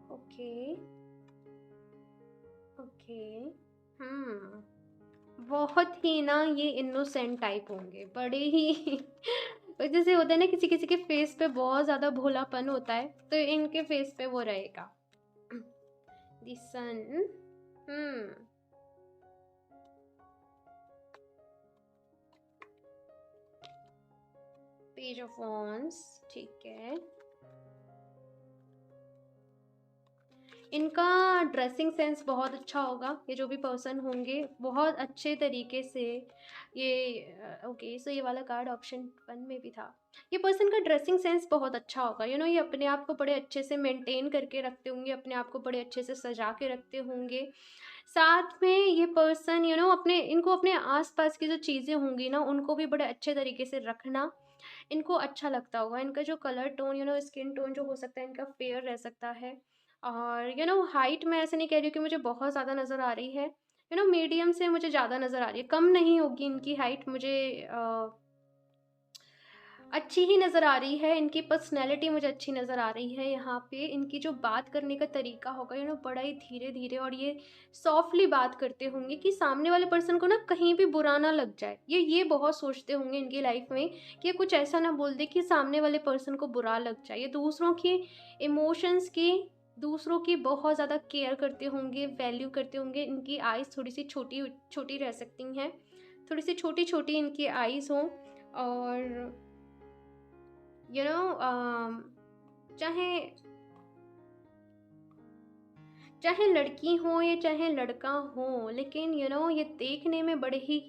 okay okay. बहुत ही ना ये इनोसेंट टाइप होंगे, बड़े ही जैसे होता है ना, किसी किसी के फेस पे बहुत ज़्यादा भोलापन होता है, तो इनके फेस पे वो रहेगा। दी सन। पेज ऑफ वॉन्ड्स, ठीक है। इनका ड्रेसिंग सेंस बहुत अच्छा होगा, ये जो भी पर्सन होंगे बहुत अच्छे तरीके से ये ओके, सो ये वाला कार्ड ऑप्शन 1 में भी था। ये पर्सन का ड्रेसिंग सेंस बहुत अच्छा होगा, ये अपने आप को बड़े अच्छे से मेंटेन करके रखते होंगे, अपने आप को बड़े अच्छे से सजा के रखते होंगे। साथ में ये पर्सन अपने इनको अपने आसपास की जो चीज़ें होंगी ना उनको भी बड़े अच्छे तरीके से रखना इनको अच्छा लगता होगा। इनका जो कलर टोन स्किन टोन जो हो सकता है इनका फेयर रह सकता है। और हाइट मैं ऐसे नहीं कह रही हूँ कि मुझे बहुत ज़्यादा नज़र आ रही है, मीडियम से मुझे ज़्यादा नज़र आ रही है, कम नहीं होगी इनकी हाइट, मुझे अच्छी ही नज़र आ रही है। इनकी पर्सनैलिटी मुझे अच्छी नज़र आ रही है। यहाँ पे इनकी जो बात करने का तरीका होगा बड़ा ही धीरे धीरे और ये सॉफ्टली बात करते होंगे कि सामने वाले पर्सन को ना कहीं भी बुरा ना लग जाए। ये बहुत सोचते होंगे इनकी लाइफ में कि ये कुछ ऐसा ना बोल दे कि सामने वाले पर्सन को बुरा लग जाए। ये दूसरों की इमोशंस की, दूसरों की बहुत ज़्यादा केयर करते होंगे, वैल्यू करते होंगे। इनकी आइज़ थोड़ी सी छोटी छोटी रह सकती हैं, थोड़ी सी छोटी छोटी इनकी आइज़ हों। और चाहे चाहे लड़की हो या चाहे लड़का हो, लेकिन ये देखने में बड़े ही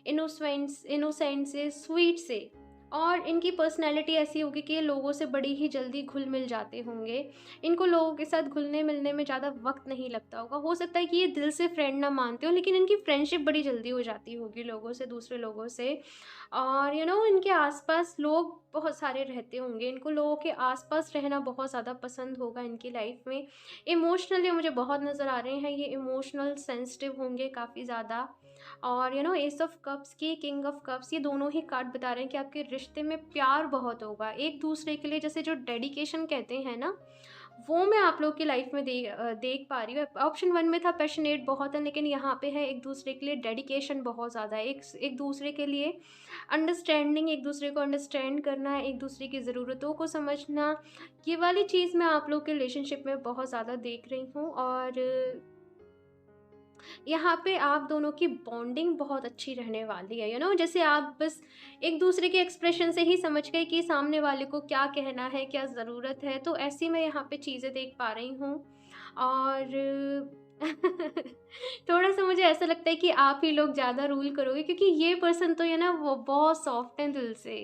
इनोसेंट से, स्वीट से, और इनकी पर्सनैलिटी ऐसी होगी कि ये लोगों से बड़ी ही जल्दी घुल मिल जाते होंगे। इनको लोगों के साथ घुलने मिलने में ज़्यादा वक्त नहीं लगता होगा। हो सकता है कि ये दिल से फ्रेंड ना मानते हो, लेकिन इनकी फ्रेंडशिप बड़ी जल्दी हो जाती होगी लोगों से, दूसरे लोगों से। और इनके आसपास लोग बहुत सारे रहते होंगे, इनको लोगों के आसपास रहना बहुत ज़्यादा पसंद होगा इनकी लाइफ में। इमोशनली मुझे बहुत नज़र आ रहे हैं, ये इमोशनल सेंसिटिव होंगे काफ़ी ज़्यादा। और एस ऑफ कप्स की किंग ऑफ कप्स, ये दोनों ही कार्ड बता रहे हैं कि आपके रिश्ते में प्यार बहुत होगा एक दूसरे के लिए। जैसे जो डेडिकेशन कहते हैं ना, वो मैं आप लोग की लाइफ में देख पा रही हूँ। ऑप्शन 1 में था पैशनेट बहुत है, लेकिन यहाँ पे है एक दूसरे के लिए डेडिकेशन बहुत ज़्यादा है। एक दूसरे के लिए अंडरस्टैंडिंग, एक दूसरे को अंडरस्टैंड करना, एक दूसरे की ज़रूरतों को समझना, ये वाली चीज़ मैं आप लोग के रिलेशनशिप में बहुत ज़्यादा देख रही हूँ। और यहाँ पे आप दोनों की बॉन्डिंग बहुत अच्छी रहने वाली है। जैसे आप बस एक दूसरे के एक्सप्रेशन से ही समझ गए कि सामने वाले को क्या कहना है, क्या ज़रूरत है, तो ऐसी मैं यहाँ पे चीज़ें देख पा रही हूँ। और थोड़ा-सा मुझे ऐसा लगता है कि आप ही लोग ज़्यादा रूल करोगे, क्योंकि ये पर्सन तो वो बहुत सॉफ्ट हैं दिल से।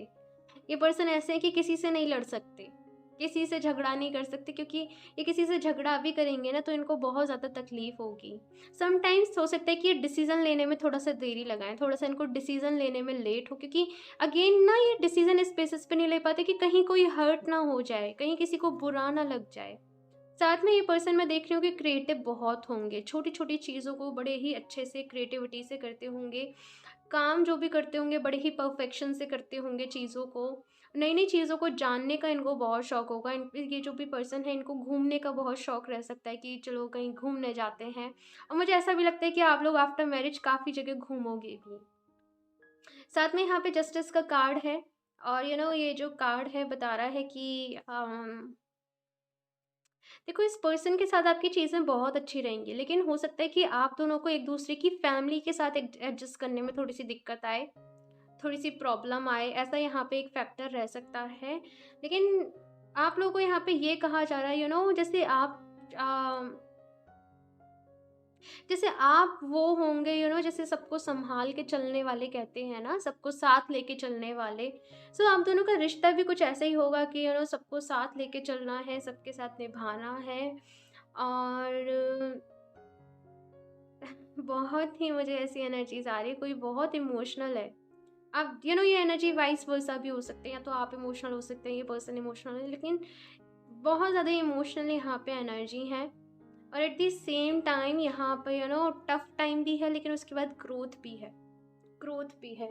ये पर्सन ऐसे हैं कि किसी से नहीं लड़ सकते, किसी से झगड़ा नहीं कर सकते, क्योंकि ये किसी से झगड़ा भी करेंगे ना तो इनको बहुत ज़्यादा तकलीफ़ होगी। समटाइम्स हो सकता है कि ये डिसीज़न लेने में थोड़ा-सा देरी लगाएँ, थोड़ा-सा इनको डिसीज़न लेने में लेट हो, क्योंकि अगेन ना ये डिसीज़न इस बेसिस पे नहीं ले पाते कि कहीं कोई हर्ट ना हो जाए, कहीं किसी को बुरा ना लग जाए। साथ में ये पर्सन मैं देख रही हूँ कि क्रिएटिव बहुत होंगे, छोटी-छोटी चीज़ों को बड़े ही अच्छे से क्रिएटिविटी से करते होंगे। काम जो भी करते होंगे बड़े ही परफेक्शन से करते होंगे चीज़ों को। नई-नई चीज़ों को जानने का इनको बहुत शौक होगा। ये जो भी पर्सन है इनको घूमने का बहुत शौक रह सकता है कि चलो कहीं घूमने जाते हैं। और मुझे ऐसा भी लगता है कि आप लोग आफ्टर मैरिज काफ़ी जगह घूमोगे भी। साथ में यहाँ पे जस्टिस का कार्ड है। और ये जो कार्ड है बता रहा है कि देखो, इस पर्सन के साथ आपकी चीज़ें बहुत अच्छी रहेंगी, लेकिन हो सकता है कि आप दोनों को एक दूसरे की फैमिली के साथ एडजस्ट करने में थोड़ी सी दिक्कत आए, थोड़ी सी प्रॉब्लम आए, ऐसा यहाँ पे एक फैक्टर रह सकता है। लेकिन आप लोगों को यहाँ पे ये कहा जा रहा है, जैसे जैसे आप वो होंगे, जैसे सबको संभाल के चलने वाले कहते हैं ना, सबको साथ लेके चलने वाले। सो आप दोनों का रिश्ता भी कुछ ऐसा ही होगा कि सबको साथ लेके चलना है, सबके साथ निभाना है। और बहुत ही मुझे ऐसी एनर्जीज आ रही है, कोई बहुत इमोशनल है। अब ये एनर्जी वाइस वर्सा भी हो सकते हैं, या तो आप इमोशनल हो सकते हैं, ये पर्सन इमोशनल है, लेकिन बहुत ज़्यादा इमोशनल यहाँ पे एनर्जी है। और एट द सेम टाइम यहाँ पे टफ टाइम भी है, लेकिन उसके बाद ग्रोथ भी है, ग्रोथ भी है।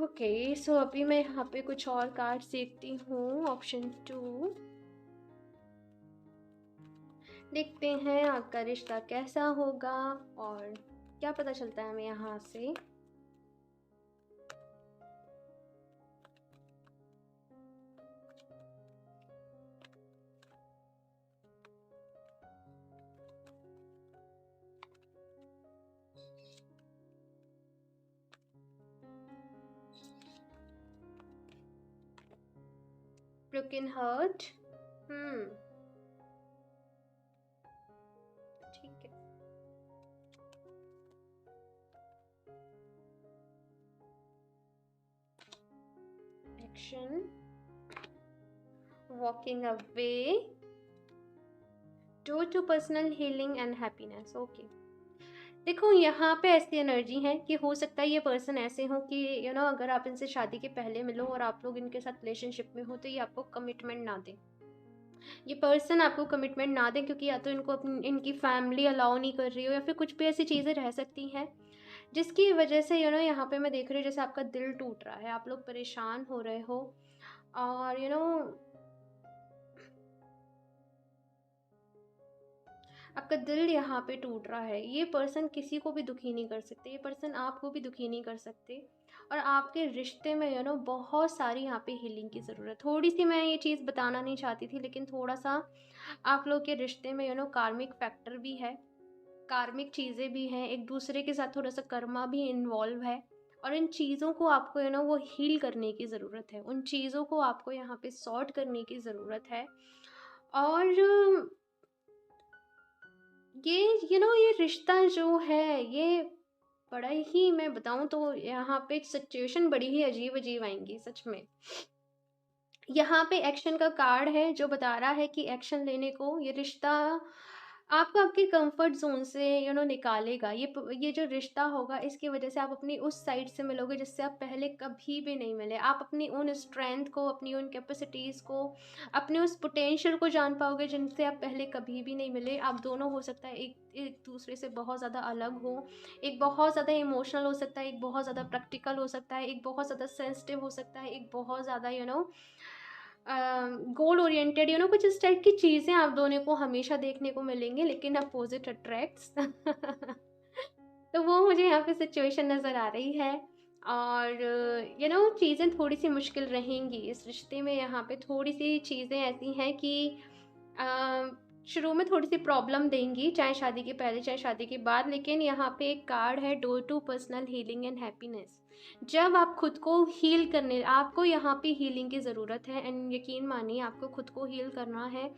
ओके, सो अभी मैं यहाँ पे कुछ और कार्ड्स देखती हूँ। ऑप्शन 2 देखते हैं आपका रिश्ता कैसा होगा और क्या पता चलता है हमें यहाँ से। Broken heart. ठीक है। Action, walking away, door to personal healing and happiness. Okay, देखो यहाँ पे ऐसी एनर्जी है कि हो सकता है ये पर्सन ऐसे हो कि अगर आप इनसे शादी के पहले मिलो और आप लोग इनके साथ रिलेशनशिप में हो, तो ये आपको कमिटमेंट ना दें। ये पर्सन आपको कमिटमेंट ना दें, क्योंकि या तो इनको अपनी इनकी फैमिली अलाउ नहीं कर रही हो, या फिर कुछ भी ऐसी चीज़ें रह सकती हैं जिसकी वजह से यहाँ पे मैं देख रही हूँ जैसे आपका दिल टूट रहा है, आप लोग परेशान हो रहे हो। और आपका दिल यहाँ पे टूट रहा है। ये पर्सन किसी को भी दुखी नहीं कर सकते, ये पर्सन आपको भी दुखी नहीं कर सकते। और आपके रिश्ते में बहुत सारी यहाँ पे हीलिंग की ज़रूरत। थोड़ी सी मैं ये चीज़ बताना नहीं चाहती थी, लेकिन थोड़ा सा आप लोग के रिश्ते में कार्मिक फैक्टर भी है, कार्मिक चीज़ें भी हैं, एक दूसरे के साथ थोड़ा सा कर्मा भी इन्वॉल्व है। और इन चीज़ों को आपको वो हील करने की ज़रूरत है, उन चीज़ों को आपको यहाँ पे सॉर्ट करने की ज़रूरत है। और ये ये रिश्ता जो है, ये बड़ा ही, मैं बताऊँ तो यहाँ पे सिचुएशन बड़ी ही अजीब-अजीब आएँगी सच में। यहाँ पे एक्शन का कार्ड है जो बता रहा है कि एक्शन लेने को ये रिश्ता आपको आपके कंफर्ट ज़ोन से निकालेगा। ये जो रिश्ता होगा इसकी वज़ह से आप अपनी उस साइड से मिलोगे जिससे आप पहले कभी भी नहीं मिले। आप अपनी उन स्ट्रेंथ को, अपनी उन कैपेसिटीज़ को, अपने उस पोटेंशियल को जान पाओगे जिनसे आप पहले कभी भी नहीं मिले। आप दोनों हो सकता है एक दूसरे से बहुत ज़्यादा अलग हो, एक बहुत ज़्यादा इमोशनल हो सकता है, एक बहुत ज़्यादा प्रैक्टिकल हो सकता है, एक बहुत ज़्यादा सेंसिटिव हो सकता है, एक बहुत ज़्यादा गोल ओरिएंटेड कुछ इस टाइप की चीज़ें आप दोनों को हमेशा देखने को मिलेंगे, लेकिन अपोजिट अट्रैक्ट्स। तो वो मुझे यहाँ पे सिचुएशन नज़र आ रही है। और चीज़ें थोड़ी सी मुश्किल रहेंगी इस रिश्ते में। यहाँ पे थोड़ी सी चीज़ें ऐसी हैं कि अ, शुरू में थोड़ी सी प्रॉब्लम देंगी, चाहे शादी के पहले चाहे शादी के बाद। लेकिन यहाँ पे एक कार्ड है, door to personal healing and happiness. जब आप खुद को हील करने, आपको यहाँ पे हीलिंग की ज़रूरत है, एंड यकीन मानिए आपको खुद को हील करना है,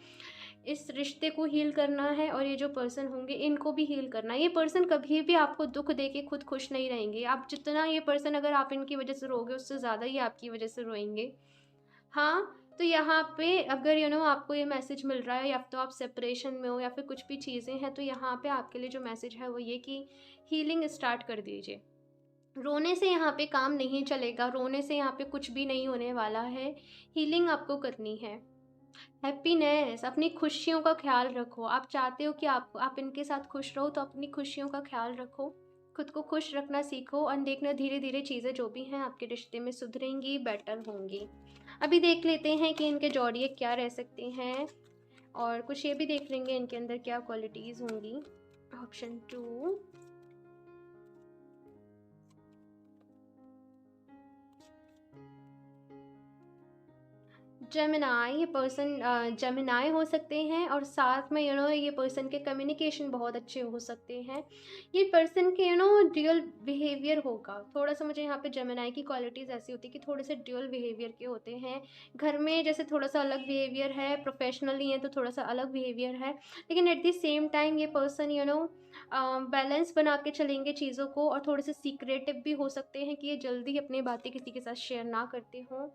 इस रिश्ते को हील करना है, और ये जो पर्सन होंगे इनको भी हील करना है। ये पर्सन कभी भी आपको दुख दे के खुद खुश नहीं रहेंगे। आप जितना ये पर्सन, अगर आप इनकी वजह से रोगे, उससे ज़्यादा ही आपकी वजह से रोएंगे। हाँ, तो यहाँ पे अगर आपको ये मैसेज मिल रहा है, या तो आप सेपरेशन में हो या फिर कुछ भी चीज़ें हैं, तो यहाँ पे आपके लिए जो मैसेज है वो ये कि हीलिंग स्टार्ट कर दीजिए। रोने से यहाँ पे काम नहीं चलेगा, रोने से यहाँ पे कुछ भी नहीं होने वाला है। हीलिंग आपको करनी है। हैप्पीनेस, अपनी खुशियों का ख्याल रखो। आप चाहते हो कि आप इनके साथ खुश रहो, तो अपनी खुशियों का ख्याल रखो। खुद को खुश रखना सीखो, और देखना धीरे धीरे चीज़ें जो भी हैं आपके रिश्ते में सुधरेंगी, बेटर होंगी। अभी देख लेते हैं कि इनके ज़ोडिएक क्या रह सकते हैं, और कुछ ये भी देख लेंगे इनके अंदर क्या क्वालिटीज़ होंगी। Option 2, Gemini. ये पर्सन जेमिनाई हो सकते हैं, और साथ में ये पर्सन के कम्युनिकेशन बहुत अच्छे हो सकते हैं। ये पर्सन के ड्यूअल बिहेवियर होगा थोड़ा सा। मुझे यहाँ पे जेमिनाई की क्वालिटीज़ ऐसी होती है कि थोड़े से ड्यूअल बिहेवियर के होते हैं। घर में जैसे थोड़ा सा अलग बिहेवियर है, प्रोफेशनली है तो थोड़ा सा अलग बिहेवियर है, लेकिन एट द सेम टाइम ये पर्सन बैलेंस बना के चलेंगे चीज़ों को, और थोड़े से सीक्रेटिव भी हो सकते हैं कि ये जल्दी अपनी बातें किसी के साथ शेयर ना करते हों।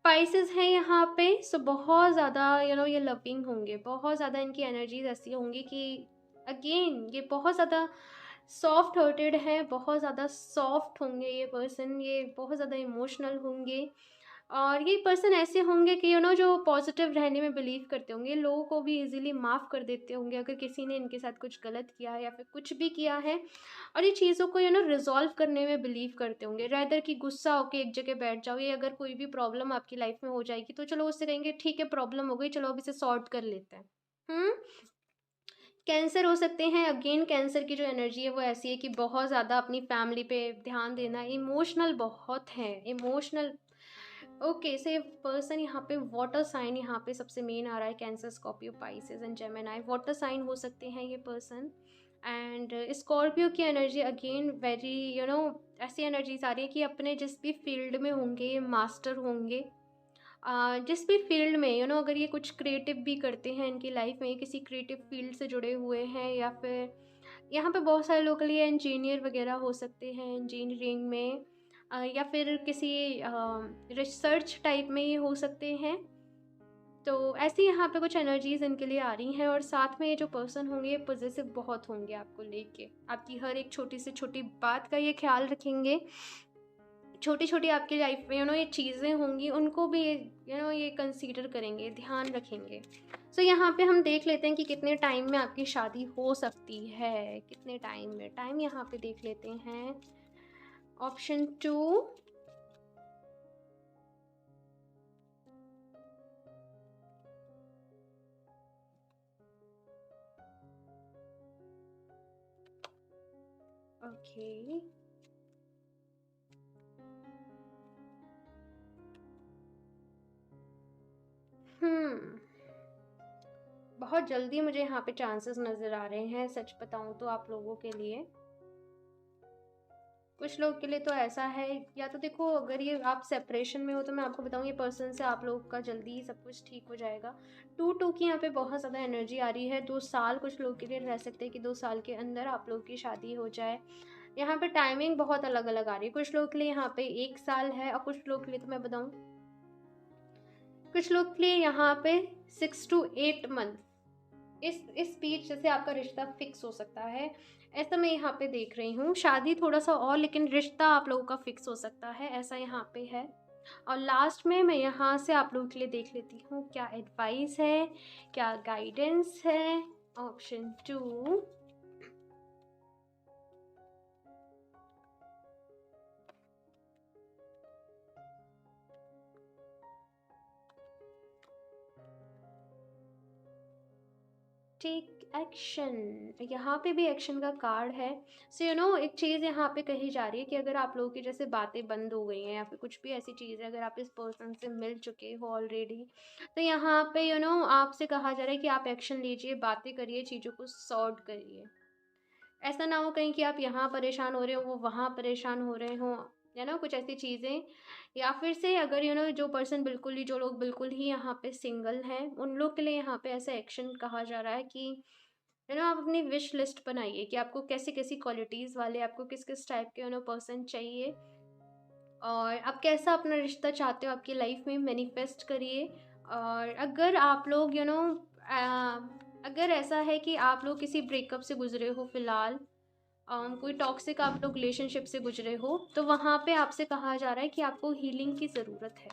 स्पाइसेस हैं यहाँ पे, सो बहुत ज़्यादा ये लविंग होंगे। बहुत ज़्यादा इनकी एनर्जीज ऐसी होंगी कि अगेन ये बहुत ज़्यादा सॉफ्ट हार्टेड है, बहुत ज़्यादा सॉफ्ट होंगे ये पर्सन। ये बहुत ज़्यादा इमोशनल होंगे, और ये पर्सन ऐसे होंगे कि जो पॉजिटिव रहने में बिलीव करते होंगे, लोगों को भी इजीली माफ़ कर देते होंगे अगर किसी ने इनके साथ कुछ गलत किया है या फिर कुछ भी किया है। और ये चीज़ों को रिजॉल्व करने में बिलीव करते होंगे, रैदर कि गुस्सा होके एक जगह बैठ जाओ। ये अगर कोई भी प्रॉब्लम आपकी लाइफ में हो जाएगी, तो चलो उससे कहेंगे ठीक है प्रॉब्लम हो गई, चलो अब इसे सॉर्ट कर लेते हैं। हम्म। कैंसर हो सकते हैं। अगेन कैंसर की जो एनर्जी है वो ऐसी है कि बहुत ज़्यादा अपनी फैमिली पे ध्यान देना, इमोशनल बहुत है, इमोशनल। ओके, से पर्सन यहाँ पे वाटर साइन यहाँ पे सबसे मेन आ रहा है। Cancer, Scorpio, Pisces and Gemini water sign हो सकते हैं ये पर्सन। एंड स्कॉर्पियो की एनर्जी अगेन वेरी ऐसी एनर्जीज आ रही है कि अपने जिस भी फील्ड में होंगे ये मास्टर होंगे। जिस भी फील्ड में अगर ये कुछ क्रिएटिव भी करते हैं इनकी लाइफ में, किसी क्रिएटिव फील्ड से जुड़े हुए हैं, या फिर यहाँ पे बहुत सारे लोग के लिए इंजीनियर वगैरह हो सकते हैं, इंजीनियरिंग में, या फिर किसी रिसर्च टाइप में ये हो सकते हैं। तो ऐसी यहाँ पे कुछ एनर्जीज इनके लिए आ रही हैं। और साथ में ये जो पर्सन होंगे ये पॉजिटिव बहुत होंगे आपको लेके, आपकी हर एक छोटी से छोटी बात का ये ख्याल रखेंगे। छोटी छोटी आपकी लाइफ में ये चीज़ें होंगी, उनको भी ये कंसीडर करेंगे, ध्यान रखेंगे। सो यहाँ पे हम देख लेते हैं कि कितने टाइम में आपकी शादी हो सकती है, कितने टाइम में। टाइम यहाँ पे देख लेते हैं। Option 2, okay. हम्म, बहुत जल्दी मुझे यहाँ पे चांसेस नज़र आ रहे हैं, सच बताऊँ तो आप लोगों के लिए। कुछ लोग के लिए तो ऐसा है, या तो देखो अगर ये आप सेपरेशन में हो तो मैं आपको बताऊँ ये पर्सन से आप लोग का जल्दी ही सब कुछ ठीक हो जाएगा। 2-2 की यहाँ पे बहुत ज़्यादा एनर्जी आ रही है। 2 साल कुछ लोग के लिए रह सकते हैं कि 2 साल के अंदर आप लोग की शादी हो जाए। यहाँ पे टाइमिंग बहुत अलग अलग आ रही है। कुछ लोग के लिए यहाँ पे 1 साल है, और कुछ लोग के लिए तो मैं बताऊँ, कुछ लोग के लिए यहाँ पे 6 to 8 मंथ, इस बीच जैसे आपका रिश्ता फिक्स हो सकता है। ऐसा मैं यहाँ पे देख रही हूँ। शादी थोड़ा सा और, लेकिन रिश्ता आप लोगों का फिक्स हो सकता है, ऐसा यहाँ पे है। और लास्ट में मैं यहाँ से आप लोगों के लिए देख लेती हूँ क्या एडवाइस है, क्या गाइडेंस है। ऑप्शन 2, टेक एक्शन, यहाँ पे भी एक्शन का कार्ड है। सो एक चीज़ यहाँ पे कही जा रही है कि अगर आप लोगों की जैसे बातें बंद हो गई हैं या फिर कुछ भी ऐसी चीज़ है, अगर आप इस पर्सन से मिल चुके हो ऑलरेडी, तो यहाँ पे आपसे कहा जा रहा है कि आप एक्शन लीजिए, बातें करिए, चीज़ों को सॉर्ट करिए। ऐसा ना हो कहीं कि आप यहाँ परेशान हो रहे हो, वो वहाँ परेशान हो रहे हों, कुछ ऐसी चीज़ें। या फिर से अगर जो लोग बिल्कुल ही यहाँ पे सिंगल हैं, उन लोग के लिए यहाँ पे ऐसा एक्शन कहा जा रहा है कि आप अपनी विश लिस्ट बनाइए कि आपको कैसी कैसी क्वालिटीज़ वाले, आपको किस किस टाइप के पर्सन चाहिए, और आप कैसा अपना रिश्ता चाहते हो आपकी लाइफ में, मैनिफेस्ट करिए। और अगर आप लोग अगर ऐसा है कि आप लोग किसी ब्रेकअप से गुजरे हो फिलहाल, कोई टॉक्सिक आप लोग रिलेशनशिप से गुजरे हो, तो वहाँ पे आपसे कहा जा रहा है कि आपको हीलिंग की ज़रूरत है,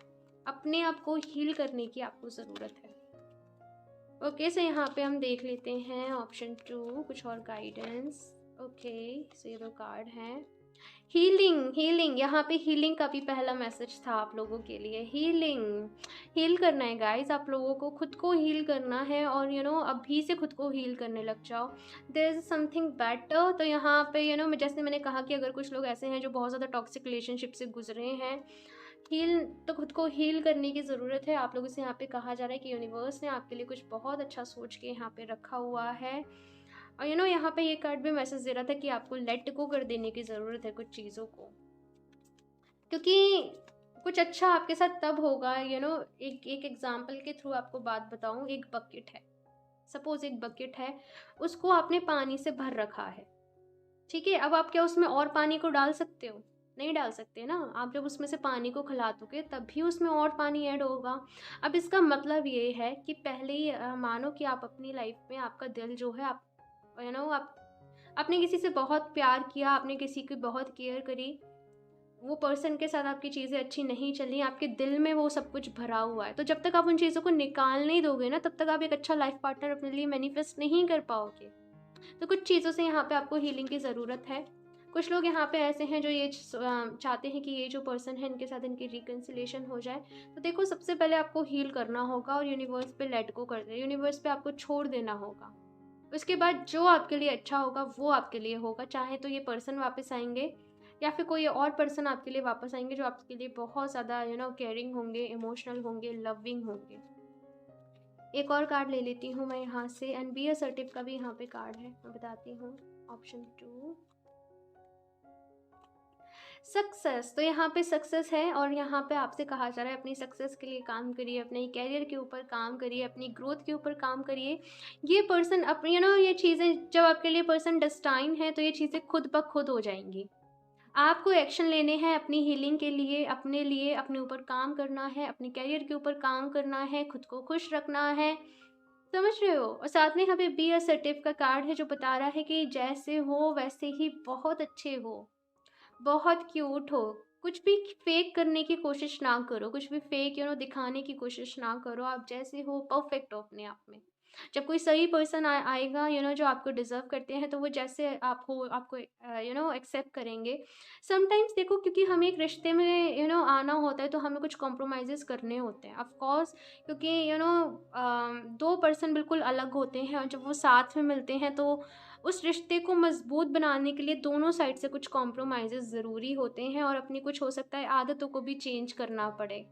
अपने आप को हील करने की आपको ज़रूरत है। ओके, सो यहाँ पे हम देख लेते हैं ऑप्शन 2, कुछ और गाइडेंस। ओके, सो ये 2 कार्ड हैं। हीलिंग, यहाँ पे हीलिंग का भी पहला मैसेज था आप लोगों के लिए। हील करना है गाइस, आप लोगों को खुद को हील करना है, और अभी से खुद को हील करने लग जाओ। There is something better. तो यहाँ पे जैसे मैंने कहा कि अगर कुछ लोग ऐसे हैं जो बहुत ज़्यादा टॉक्सिक रिलेशनशिप से गुजरे हैं, तो खुद को हील करने की ज़रूरत है। आप लोगों से यहाँ पे कहा जा रहा है कि यूनिवर्स ने आपके लिए कुछ बहुत अच्छा सोच के यहाँ पे रखा हुआ है। और यहाँ पे ये कार्ड भी मैसेज दे रहा था कि आपको लेट गो कर देने की ज़रूरत है कुछ चीज़ों को, क्योंकि कुछ अच्छा आपके साथ तब होगा। एक एग्जांपल के थ्रू आपको बात बताऊं। एक बकेट है, सपोज एक बकेट है, उसको आपने पानी से भर रखा है, ठीक है। अब आप क्या उसमें और पानी को डाल सकते हो? नहीं डाल सकते ना। आप जब उसमें से पानी को खिला दोगे तभी उसमें और पानी ऐड होगा। अब इसका मतलब ये है कि पहले ही मानो कि आप अपनी लाइफ में, आपका दिल जो है, आप आप आपने किसी से बहुत प्यार किया, आपने किसी की बहुत केयर करी, वो पर्सन के साथ आपकी चीज़ें अच्छी नहीं चली, आपके दिल में वो सब कुछ भरा हुआ है। तो जब तक आप उन चीज़ों को निकाल नहीं दोगे ना, तब तक आप एक अच्छा लाइफ पार्टनर अपने लिए मैनिफेस्ट नहीं कर पाओगे। तो कुछ चीज़ों से यहाँ पे आपको हीलिंग की ज़रूरत है। कुछ लोग यहाँ पे ऐसे हैं जो ये चाहते हैं कि ये जो पर्सन है इनके साथ इनकी रिकन्सिलेशन हो जाए। तो देखो, सबसे पहले आपको हील करना होगा और यूनिवर्स पे लेट गो कर दे, यूनिवर्स पे आपको छोड़ देना होगा। उसके बाद जो आपके लिए अच्छा होगा वो आपके लिए होगा। चाहे तो ये पर्सन वापस आएंगे या फिर कोई और पर्सन आपके लिए वापस आएंगे जो आपके लिए बहुत ज़्यादा केयरिंग होंगे, इमोशनल होंगे, लविंग होंगे। एक और कार्ड ले लेती हूँ मैं यहाँ से, एंड बी असर्टिव का भी यहाँ पे कार्ड है, मैं बताती हूँ। Option 2, success. तो यहाँ पे सक्सेस है, और यहाँ पे आपसे कहा जा रहा है अपनी सक्सेस के लिए काम करिए, अपने कैरियर के ऊपर काम करिए, अपनी ग्रोथ के ऊपर काम करिए। ये पर्सन अपनी ये चीज़ें, जब आपके लिए पर्सन डेस्टाइन है तो ये चीज़ें खुद ब खुद हो जाएंगी। आपको एक्शन लेने हैं अपनी हीलिंग के लिए, अपने लिए, अपने ऊपर काम करना है, अपने कैरियर के ऊपर काम करना है, खुद को खुश रखना है, समझ रहे हो। और साथ में यहाँ पे बी असर्टिव का कार्ड है जो बता रहा है कि जैसे हो वैसे ही बहुत अच्छे हो, बहुत क्यूट हो। कुछ भी फेक करने की कोशिश ना करो, कुछ भी फेक दिखाने की कोशिश ना करो। आप जैसे हो परफेक्ट हो अपने आप में। जब कोई सही पर्सन आएगा जो आपको डिज़र्व करते हैं, तो वो जैसे आप हो आपको एक्सेप्ट करेंगे। समटाइम्स देखो, क्योंकि हमें एक रिश्ते में आना होता है तो हमें कुछ कॉम्प्रोमाइज़ेज़ करने होते हैं, ऑफ कोर्स। क्योंकि 2 पर्सन बिल्कुल अलग होते हैं, और जब वो साथ में मिलते हैं तो उस रिश्ते को मजबूत बनाने के लिए दोनों साइड से कुछ कॉम्प्रोमाइज़ेज़ ज़रूरी होते हैं, और अपनी कुछ हो सकता है आदतों को भी चेंज करना पड़े।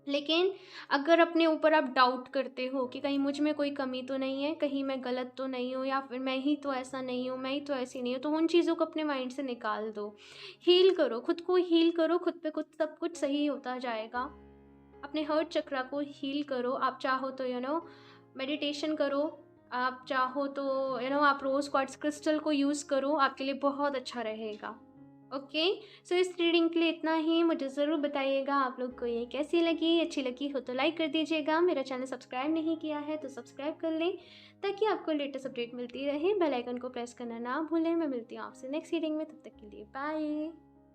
लेकिन अगर अपने ऊपर आप डाउट करते हो कि कहीं मुझ में कोई कमी तो नहीं है, कहीं मैं गलत तो नहीं हूँ, या फिर मैं ही तो ऐसा नहीं हूँ, मैं ही तो ऐसी नहीं हूँ, तो उन चीज़ों को अपने माइंड से निकाल दो। हील करो, खुद को हील करो, खुद पे खुद सब कुछ सही होता जाएगा। अपने हर्ट चक्रा को हील करो। आप चाहो तो मेडिटेशन करो, आप चाहो तो आप रोज़ क्वार्ट्ज क्रिस्टल को यूज़ करो, आपके लिए बहुत अच्छा रहेगा। ओके, सो इस रीडिंग के लिए इतना ही। मुझे ज़रूर बताइएगा आप लोग को ये कैसी लगी। अच्छी लगी हो तो लाइक कर दीजिएगा। मेरा चैनल सब्सक्राइब नहीं किया है तो सब्सक्राइब कर लें, ताकि आपको लेटेस्ट अपडेट मिलती रहे। बेल आइकन को प्रेस करना ना भूलें। मैं मिलती हूँ आपसे नेक्स्ट रीडिंग में, तब तक के लिए बाय।